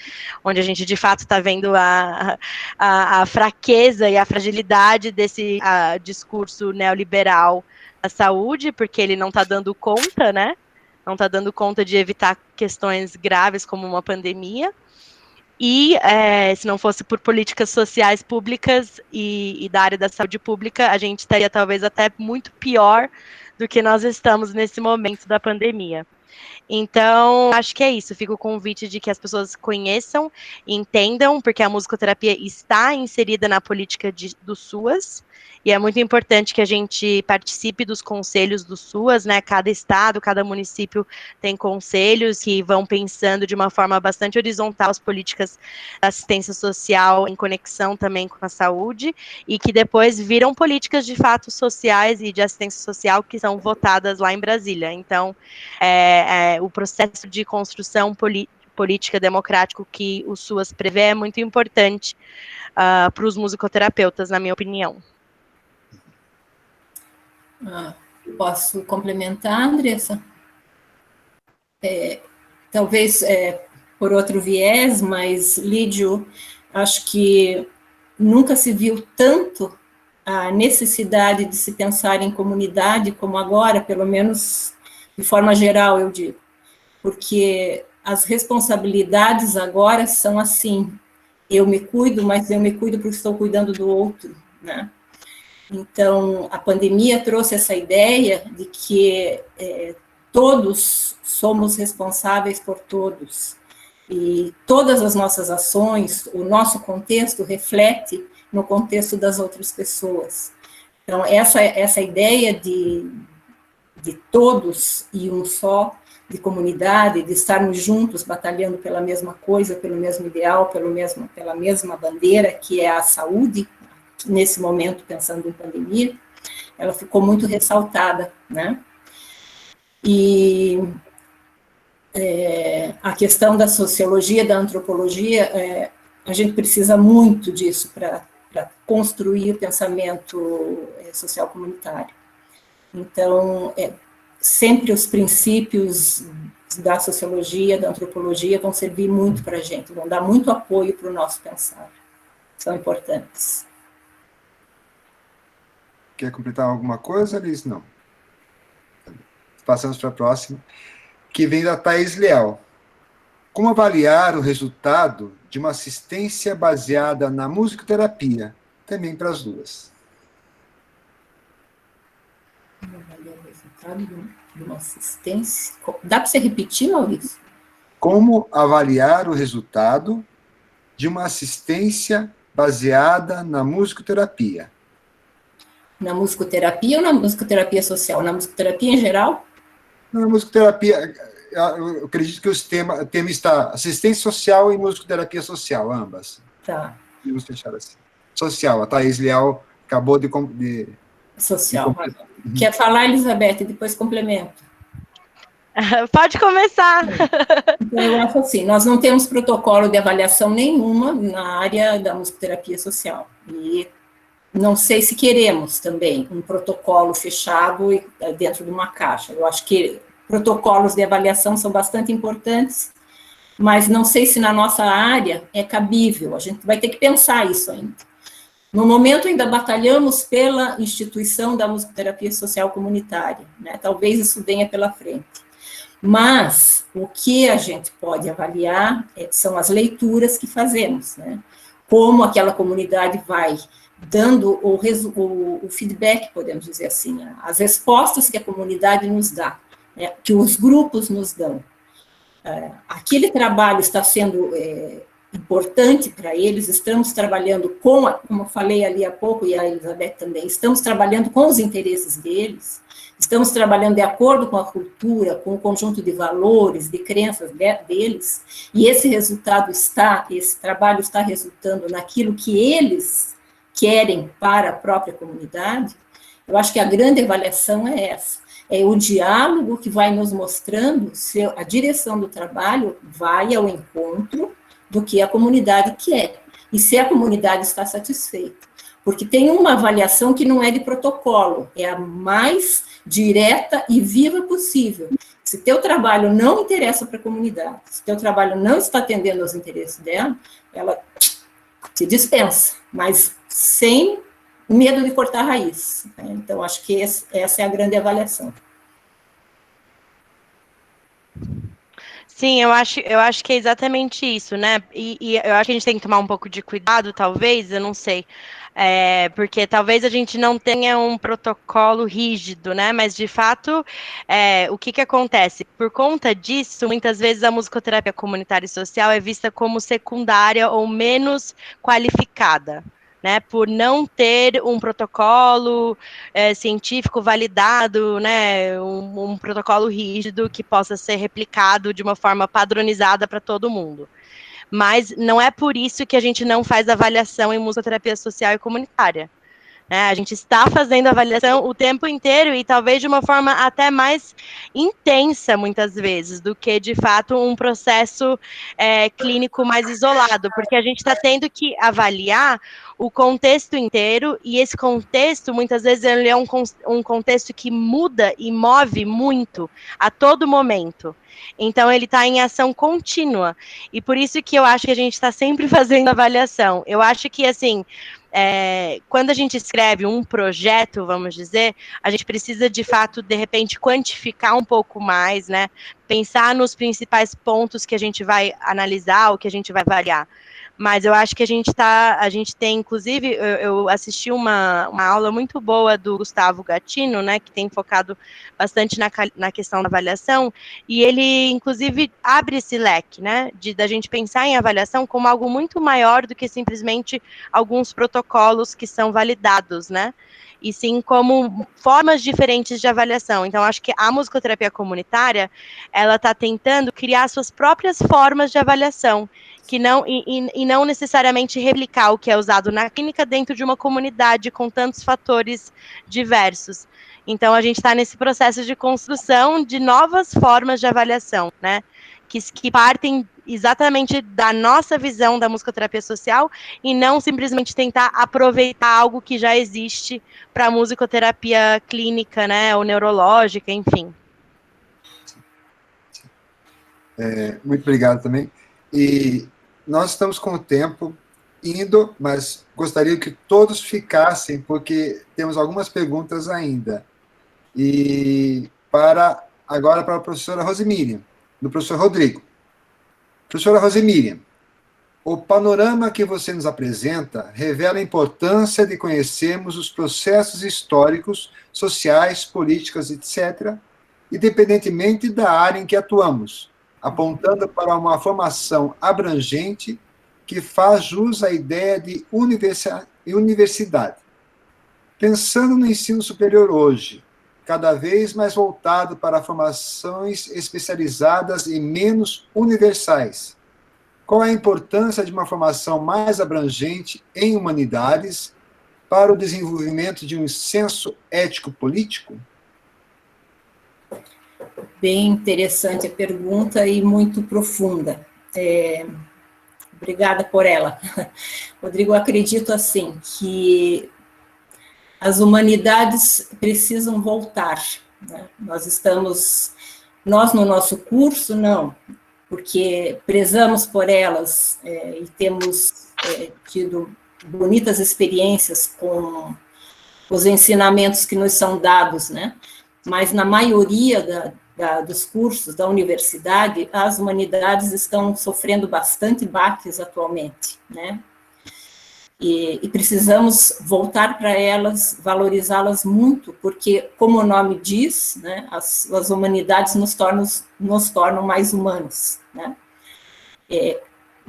onde a gente de fato está vendo a fraqueza e a fragilidade desse discurso neoliberal da saúde, porque ele não está dando conta, né? Não está dando conta de evitar questões graves como uma pandemia. E se não fosse por políticas sociais públicas e da área da saúde pública, a gente estaria talvez até muito pior do que nós estamos nesse momento da pandemia. Então, acho que é isso. Fica o convite de que as pessoas conheçam, entendam, porque a musicoterapia está inserida na política do SUAS, e é muito importante que a gente participe dos conselhos do SUAS, né? Cada estado, cada município tem conselhos que vão pensando de uma forma bastante horizontal as políticas da assistência social em conexão também com a saúde, e que depois viram políticas de fato sociais e de assistência social que são votadas lá em Brasília. Então, o processo de construção política democrático que o SUAS prevê é muito importante para os musicoterapeutas, na minha opinião. Posso complementar, Andressa? Talvez por outro viés, mas, Lídio, acho que nunca se viu tanto a necessidade de se pensar em comunidade como agora, pelo menos de forma geral, eu digo, porque as responsabilidades agora são assim, eu me cuido, mas eu me cuido porque estou cuidando do outro, né? Então, a pandemia trouxe essa ideia de que todos somos responsáveis por todos, e todas as nossas ações, o nosso contexto reflete no contexto das outras pessoas. Então, essa ideia de todos e um só, de comunidade, de estarmos juntos, batalhando pela mesma coisa, pelo mesmo ideal, pela mesma bandeira, que é a saúde, nesse momento, pensando em pandemia, ela ficou muito ressaltada, né? E a questão da sociologia, da antropologia, a gente precisa muito disso para construir o pensamento social comunitário. Então, sempre os princípios da sociologia, da antropologia, vão servir muito para a gente, vão dar muito apoio para o nosso pensar. São importantes. Quer completar alguma coisa, Liz? Não. Passamos para a próxima, que vem da Thaís Leal. Como avaliar o resultado de uma assistência baseada na musicoterapia? Também para as duas. Como avaliar o resultado de uma assistência? Dá para você repetir, Maurício? Como avaliar o resultado de uma assistência baseada na musicoterapia? Na musicoterapia ou na musicoterapia social? Na musicoterapia em geral? Na musicoterapia, eu acredito que o tema está assistência social e musicoterapia social, ambas. Tá. Vamos fechar assim. Social, a Thaís Leal acabou de social. Quer falar, Elizabeth, e depois complemento? Pode começar. Então, eu acho assim, nós não temos protocolo de avaliação nenhuma na área da musicoterapia social. E não sei se queremos também um protocolo fechado dentro de uma caixa. Eu acho que protocolos de avaliação são bastante importantes, mas não sei se na nossa área é cabível. A gente vai ter que pensar isso ainda. No momento, ainda batalhamos pela instituição da musicoterapia social comunitária, né? Talvez isso venha pela frente. Mas o que a gente pode avaliar são as leituras que fazemos, né? Como aquela comunidade vai dando o feedback, podemos dizer assim, as respostas que a comunidade nos dá, né? Que os grupos nos dão. Aquele trabalho está sendo importante para eles, estamos trabalhando como eu falei ali há pouco, e a Elizabeth também, estamos trabalhando com os interesses deles, estamos trabalhando de acordo com a cultura, com o conjunto de valores, de crenças deles, e esse trabalho está resultando naquilo que eles querem para a própria comunidade. Eu acho que a grande avaliação é essa, é o diálogo que vai nos mostrando se a direção do trabalho vai ao encontro do que a comunidade quer, e se a comunidade está satisfeita. Porque tem uma avaliação que não é de protocolo, é a mais direta e viva possível. Se teu trabalho não interessa para a comunidade, se teu trabalho não está atendendo aos interesses dela, ela te dispensa, mas sem medo de cortar a raiz. Então, acho que essa é a grande avaliação. Sim, eu acho que é exatamente isso, né? E eu acho que a gente tem que tomar um pouco de cuidado, talvez, eu não sei. Porque talvez a gente não tenha um protocolo rígido, né? Mas, de fato, o que acontece? Por conta disso, muitas vezes a musicoterapia comunitária e social é vista como secundária ou menos qualificada, né, por não ter um protocolo científico validado, né, um protocolo rígido que possa ser replicado de uma forma padronizada para todo mundo. Mas não é por isso que a gente não faz avaliação em musicoterapia social e comunitária. A gente está fazendo avaliação o tempo inteiro e talvez de uma forma até mais intensa, muitas vezes, do que, de fato, um processo clínico mais isolado, porque a gente está tendo que avaliar o contexto inteiro, e esse contexto, muitas vezes, ele é um contexto que muda e move muito a todo momento. Então, ele está em ação contínua, e por isso que eu acho que a gente está sempre fazendo avaliação. Eu acho que, assim, quando a gente escreve um projeto, vamos dizer, a gente precisa, de fato, de repente, quantificar um pouco mais, né? Pensar nos principais pontos que a gente vai analisar, ou que a gente vai avaliar. Mas eu acho que a gente tem, inclusive, eu assisti uma aula muito boa do Gustavo Gatino, né, que tem focado bastante na questão da avaliação, e ele, inclusive, abre esse leque, né, da gente pensar em avaliação como algo muito maior do que simplesmente alguns protocolos que são validados, né, e sim como formas diferentes de avaliação. Então, acho que a musicoterapia comunitária, ela está tentando criar suas próprias formas de avaliação, que não necessariamente replicar o que é usado na clínica dentro de uma comunidade com tantos fatores diversos. Então, a gente está nesse processo de construção de novas formas de avaliação, né? Que partem exatamente da nossa visão da musicoterapia social e não simplesmente tentar aproveitar algo que já existe para a musicoterapia clínica, né? Ou neurológica, enfim. Muito obrigado também. E nós estamos com o tempo indo, mas gostaria que todos ficassem, porque temos algumas perguntas ainda. E agora para a professora Rosemília, do professor Rodrigo. Professora Rosemiriam, o panorama que você nos apresenta revela a importância de conhecermos os processos históricos, sociais, políticos, etc., independentemente da área em que atuamos, apontando para uma formação abrangente que faz jus à ideia de universidade. Pensando no ensino superior hoje, cada vez mais voltado para formações especializadas e menos universais, qual é a importância de uma formação mais abrangente em humanidades para o desenvolvimento de um senso ético-político? Bem interessante a pergunta e muito profunda. Obrigada por ela. Rodrigo, eu acredito assim, que as humanidades precisam voltar, né? Nós no nosso curso, não, porque prezamos por elas e temos tido bonitas experiências com os ensinamentos que nos são dados, né? Mas na maioria dos cursos da universidade, as humanidades estão sofrendo bastante baques atualmente, né? E precisamos voltar para elas, valorizá-las muito, porque, como o nome diz, né, as humanidades nos tornam mais humanos, né?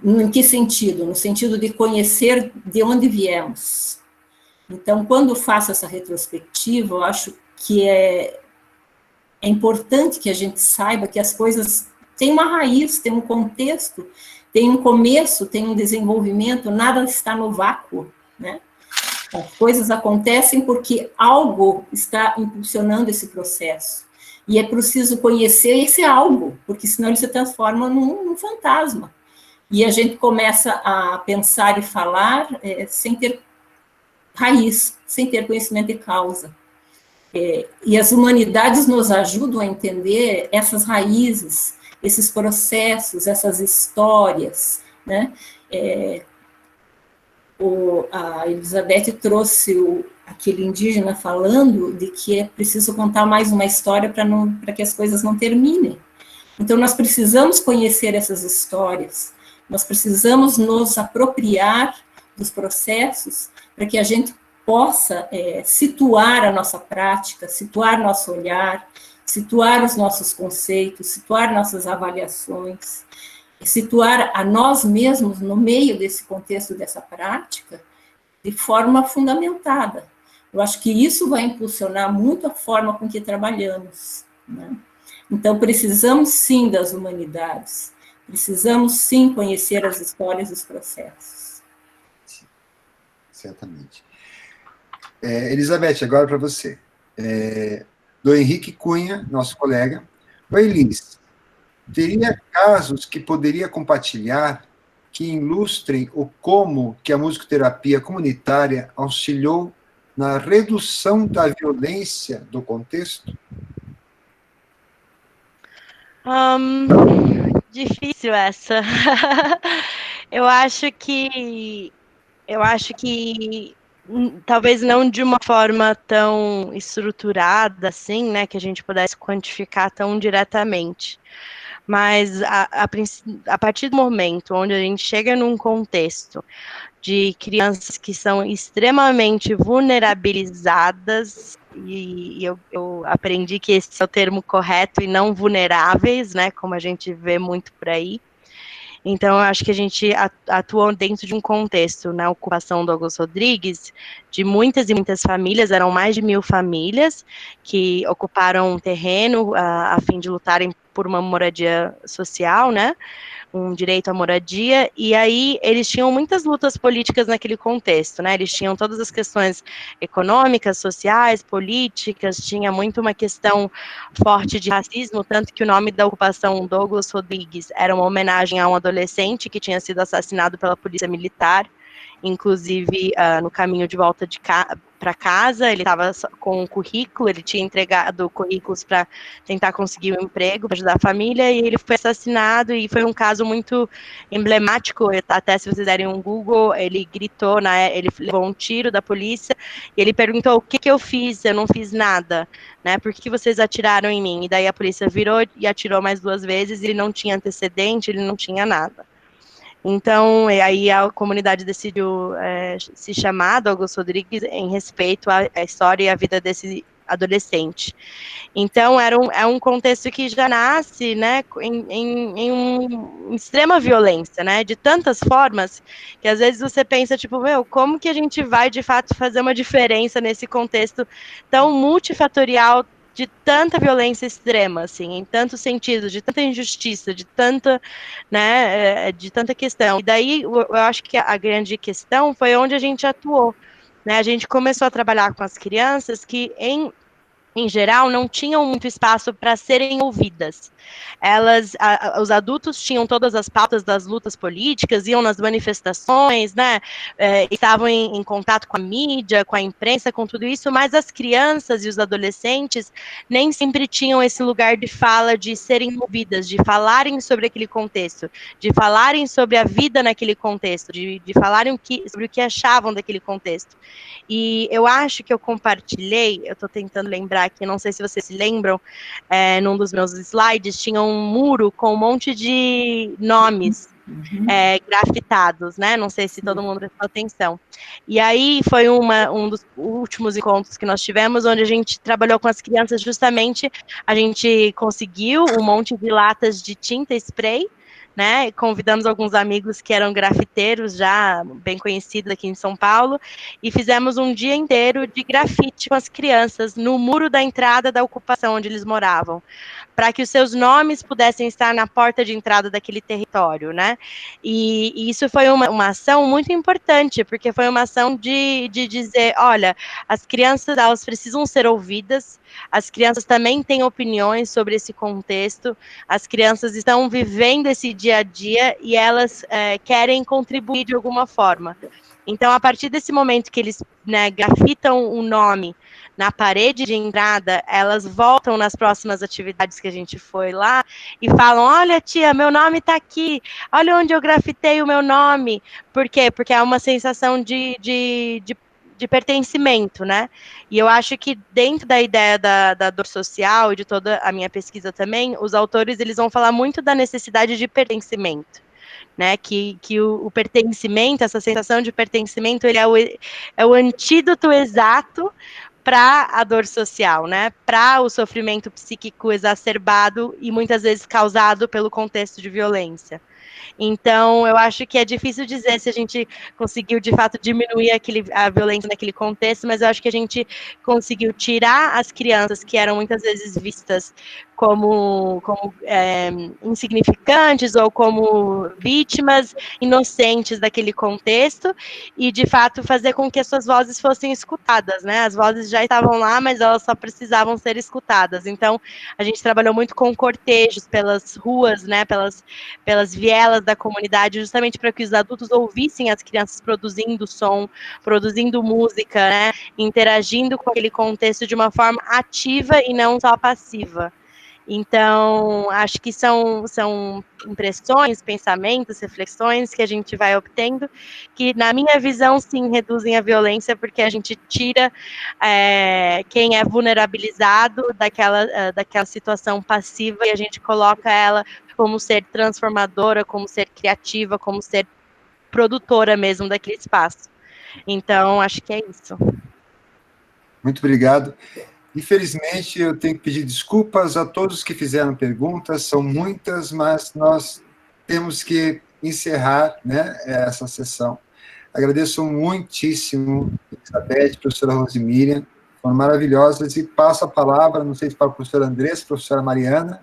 Em que sentido? No sentido de conhecer de onde viemos. Então, quando faço essa retrospectiva, eu acho que é importante que a gente saiba que as coisas têm uma raiz, têm um contexto, tem um começo, tem um desenvolvimento, nada está no vácuo, né? As coisas acontecem porque algo está impulsionando esse processo. E é preciso conhecer esse algo, porque senão ele se transforma num fantasma. E a gente começa a pensar e falar sem ter raiz, sem ter conhecimento de causa. E as humanidades nos ajudam a entender essas raízes, esses processos, essas histórias, né? A Elizabeth trouxe aquele indígena falando de que é preciso contar mais uma história para que as coisas não terminem. Então, nós precisamos conhecer essas histórias, nós precisamos nos apropriar dos processos para que a gente possa situar a nossa prática, situar nosso olhar, situar os nossos conceitos, situar nossas avaliações, situar a nós mesmos no meio desse contexto, dessa prática, de forma fundamentada. Eu acho que isso vai impulsionar muito a forma com que trabalhamos, né? Então, precisamos sim das humanidades, precisamos sim conhecer as histórias e os processos. Certamente. Elizabeth, agora para você. Do Henrique Cunha, nosso colega. Oi, Liz. Teria casos que poderia compartilhar que ilustrem o como que a musicoterapia comunitária auxiliou na redução da violência do contexto? Difícil essa. Eu acho que talvez não de uma forma tão estruturada assim, né, que a gente pudesse quantificar tão diretamente. Mas a partir do momento onde a gente chega num contexto de crianças que são extremamente vulnerabilizadas, e eu aprendi que esse é o termo correto, e não vulneráveis, né, como a gente vê muito por aí. Então, eu acho que a gente atuou dentro de um contexto, na ocupação do Augusto Rodrigues, de muitas e muitas famílias, eram mais de 1.000 famílias, que ocuparam um terreno a fim de lutarem por uma moradia social, né, um direito à moradia, e aí eles tinham muitas lutas políticas naquele contexto, né, eles tinham todas as questões econômicas, sociais, políticas, tinha muito uma questão forte de racismo, tanto que o nome da ocupação Douglas Rodrigues era uma homenagem a um adolescente que tinha sido assassinado pela polícia militar, inclusive no caminho de volta para casa, ele estava com um currículo, ele tinha entregado currículos para tentar conseguir um emprego, para ajudar a família, e ele foi assassinado, e foi um caso muito emblemático, até se vocês derem um Google, ele gritou, ele levou um tiro da polícia, e ele perguntou, o que eu fiz? Eu não fiz nada, né, por que vocês atiraram em mim? E daí a polícia virou e atirou mais 2 vezes, ele não tinha antecedente, ele não tinha nada. Então, aí a comunidade decidiu se chamar Douglas Rodrigues em respeito à história e à vida desse adolescente. Então, é um contexto que já nasce, né, em uma extrema violência, né, de tantas formas, que às vezes você pensa, tipo, como que a gente vai, de fato, fazer uma diferença nesse contexto tão multifatorial, de tanta violência extrema, assim, em tantos sentidos, de tanta injustiça, de tanta, né, de tanta questão. E daí, eu acho que a grande questão foi onde a gente atuou, né, a gente começou a trabalhar com as crianças que, em geral, não tinham muito espaço para serem ouvidas. Os adultos tinham todas as pautas das lutas políticas, iam nas manifestações, né, estavam em contato com a mídia, com a imprensa, com tudo isso, mas as crianças e os adolescentes nem sempre tinham esse lugar de fala, de serem ouvidas, de falarem sobre aquele contexto, de falarem sobre a vida naquele contexto, de falarem sobre o que achavam daquele contexto. E eu acho que eu compartilhei, eu estou tentando lembrar aqui, não sei se vocês se lembram, num dos meus slides, tinha um muro com um monte de nomes grafitados, né? Não sei se todo mundo prestou atenção. E aí foi um dos últimos encontros que nós tivemos, onde a gente trabalhou com as crianças, justamente, a gente conseguiu um monte de latas de tinta spray, né, convidamos alguns amigos que eram grafiteiros já bem conhecidos aqui em São Paulo, e fizemos um dia inteiro de grafite com as crianças no muro da entrada da ocupação onde eles moravam, para que os seus nomes pudessem estar na porta de entrada daquele território, né, e isso foi uma ação muito importante, porque foi uma ação de dizer, olha, as crianças, elas precisam ser ouvidas, as crianças também têm opiniões sobre esse contexto, as crianças estão vivendo esse dia a dia e elas querem contribuir de alguma forma. Então, a partir desse momento que eles, né, grafitam o nome na parede de entrada, elas voltam nas próximas atividades que a gente foi lá e falam, olha, tia, meu nome está aqui, olha onde eu grafitei o meu nome. Por quê? Porque é uma sensação de pertencimento, né? E eu acho que dentro da ideia da dor social e de toda a minha pesquisa também, os autores, eles vão falar muito da necessidade de pertencimento, né, que o pertencimento, essa sensação de pertencimento, ele é o antídoto exato para a dor social, né, para o sofrimento psíquico exacerbado e muitas vezes causado pelo contexto de violência. Então, eu acho que é difícil dizer se a gente conseguiu, de fato, diminuir a violência naquele contexto, mas eu acho que a gente conseguiu tirar as crianças que eram muitas vezes vistas como insignificantes ou como vítimas inocentes daquele contexto e, de fato, fazer com que as suas vozes fossem escutadas, né? As vozes já estavam lá, mas elas só precisavam ser escutadas. Então, a gente trabalhou muito com cortejos pelas ruas, né? Pelas vielas da comunidade, justamente para que os adultos ouvissem as crianças produzindo som, produzindo música, né? Interagindo com aquele contexto de uma forma ativa e não só passiva. Então, acho que são impressões, pensamentos, reflexões que a gente vai obtendo, que, na minha visão, sim, reduzem a violência, porque a gente tira quem é vulnerabilizado daquela situação passiva e a gente coloca ela como ser transformadora, como ser criativa, como ser produtora mesmo daquele espaço. Então, acho que é isso. Muito obrigado. Infelizmente, eu tenho que pedir desculpas a todos que fizeram perguntas, são muitas, mas nós temos que encerrar, né, essa sessão. Agradeço muitíssimo, Elizabeth, professora Rosemíria, foram maravilhosas, e passo a palavra, não sei se para a professora Andressa, professora Mariana,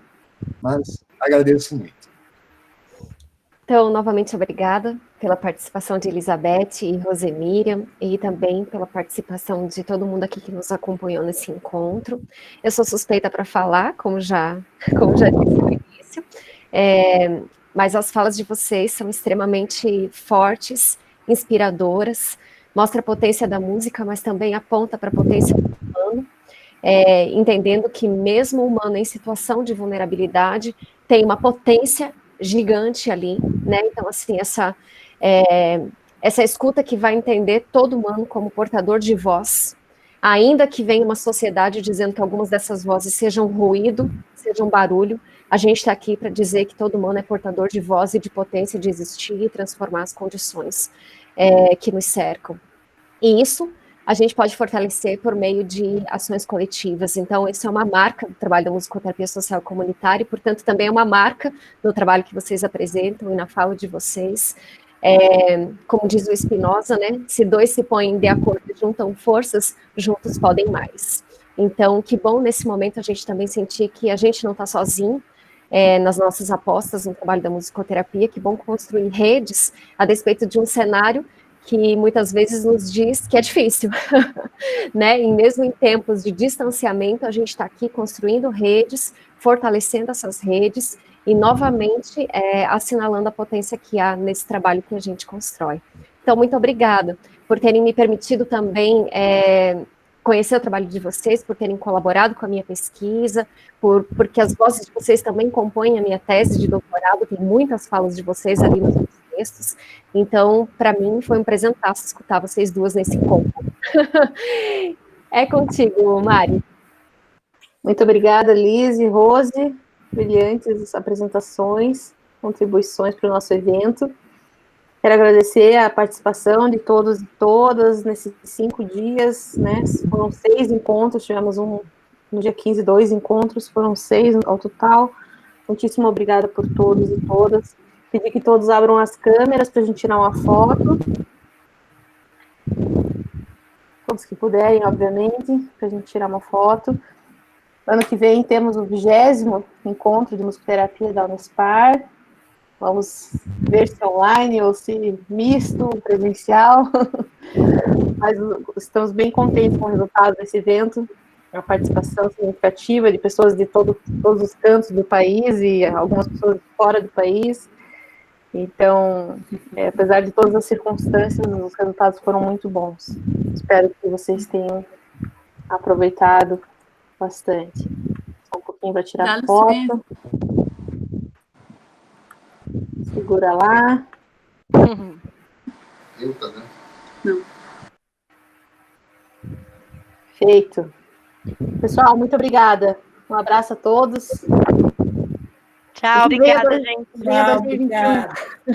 mas agradeço muito. Então, novamente, obrigada pela participação de Elizabeth e Rosemíria, e também pela participação de todo mundo aqui que nos acompanhou nesse encontro. Eu sou suspeita para falar, como já disse no início, mas as falas de vocês são extremamente fortes inspiradoras, mostra a potência da música, mas também aponta para a potência do humano, entendendo que mesmo o humano em situação de vulnerabilidade tem uma potência gigante ali, né? Então, assim, essa escuta que vai entender todo humano como portador de voz, ainda que venha uma sociedade dizendo que algumas dessas vozes sejam ruído, sejam barulho, a gente está aqui para dizer que todo humano é portador de voz e de potência de existir e transformar as condições que nos cercam. E isso a gente pode fortalecer por meio de ações coletivas. Então, isso é uma marca do trabalho da musicoterapia social comunitária e, portanto, também é uma marca do trabalho que vocês apresentam e na fala de vocês. Como diz o Spinoza, né? Se dois se põem de acordo e juntam forças, juntos podem mais. Então, que bom nesse momento a gente também sentir que a gente não está sozinho nas nossas apostas no trabalho da musicoterapia, que bom construir redes a despeito de um cenário que muitas vezes nos diz que é difícil, né? E mesmo em tempos de distanciamento, a gente está aqui construindo redes, fortalecendo essas redes e, novamente, assinalando a potência que há nesse trabalho que a gente constrói. Então, muito obrigada por terem me permitido também conhecer o trabalho de vocês, por terem colaborado com a minha pesquisa, porque as vozes de vocês também compõem a minha tese de doutorado, tem muitas falas de vocês ali nos meus textos. Então, para mim, foi um presentaço escutar vocês duas nesse encontro. É contigo, Mari. Muito obrigada, Liz e Rose. Brilhantes apresentações, contribuições para o nosso evento. Quero agradecer a participação de todos e todas nesses 5 dias, né? Foram 6 encontros, tivemos no dia 15, 2 encontros, foram 6 ao total. Muitíssimo obrigada por todos e todas. Pedir que todos abram as câmeras para a gente tirar uma foto. Todos que puderem, obviamente, para a gente tirar uma foto. Ano que vem temos o 20º encontro de musicoterapia da Unespar. Vamos ver se online ou se misto, presencial. Mas estamos bem contentes com o resultado desse evento. A participação significativa de pessoas de todos os cantos do país e algumas pessoas fora do país. Então, apesar de todas as circunstâncias, os resultados foram muito bons. Espero que vocês tenham aproveitado bastante. Só um pouquinho para tirar a foto. Segura lá. Né? Não. Feito. Pessoal, muito obrigada. Um abraço a todos. Tchau, obrigada, gente. Tchau, obrigada.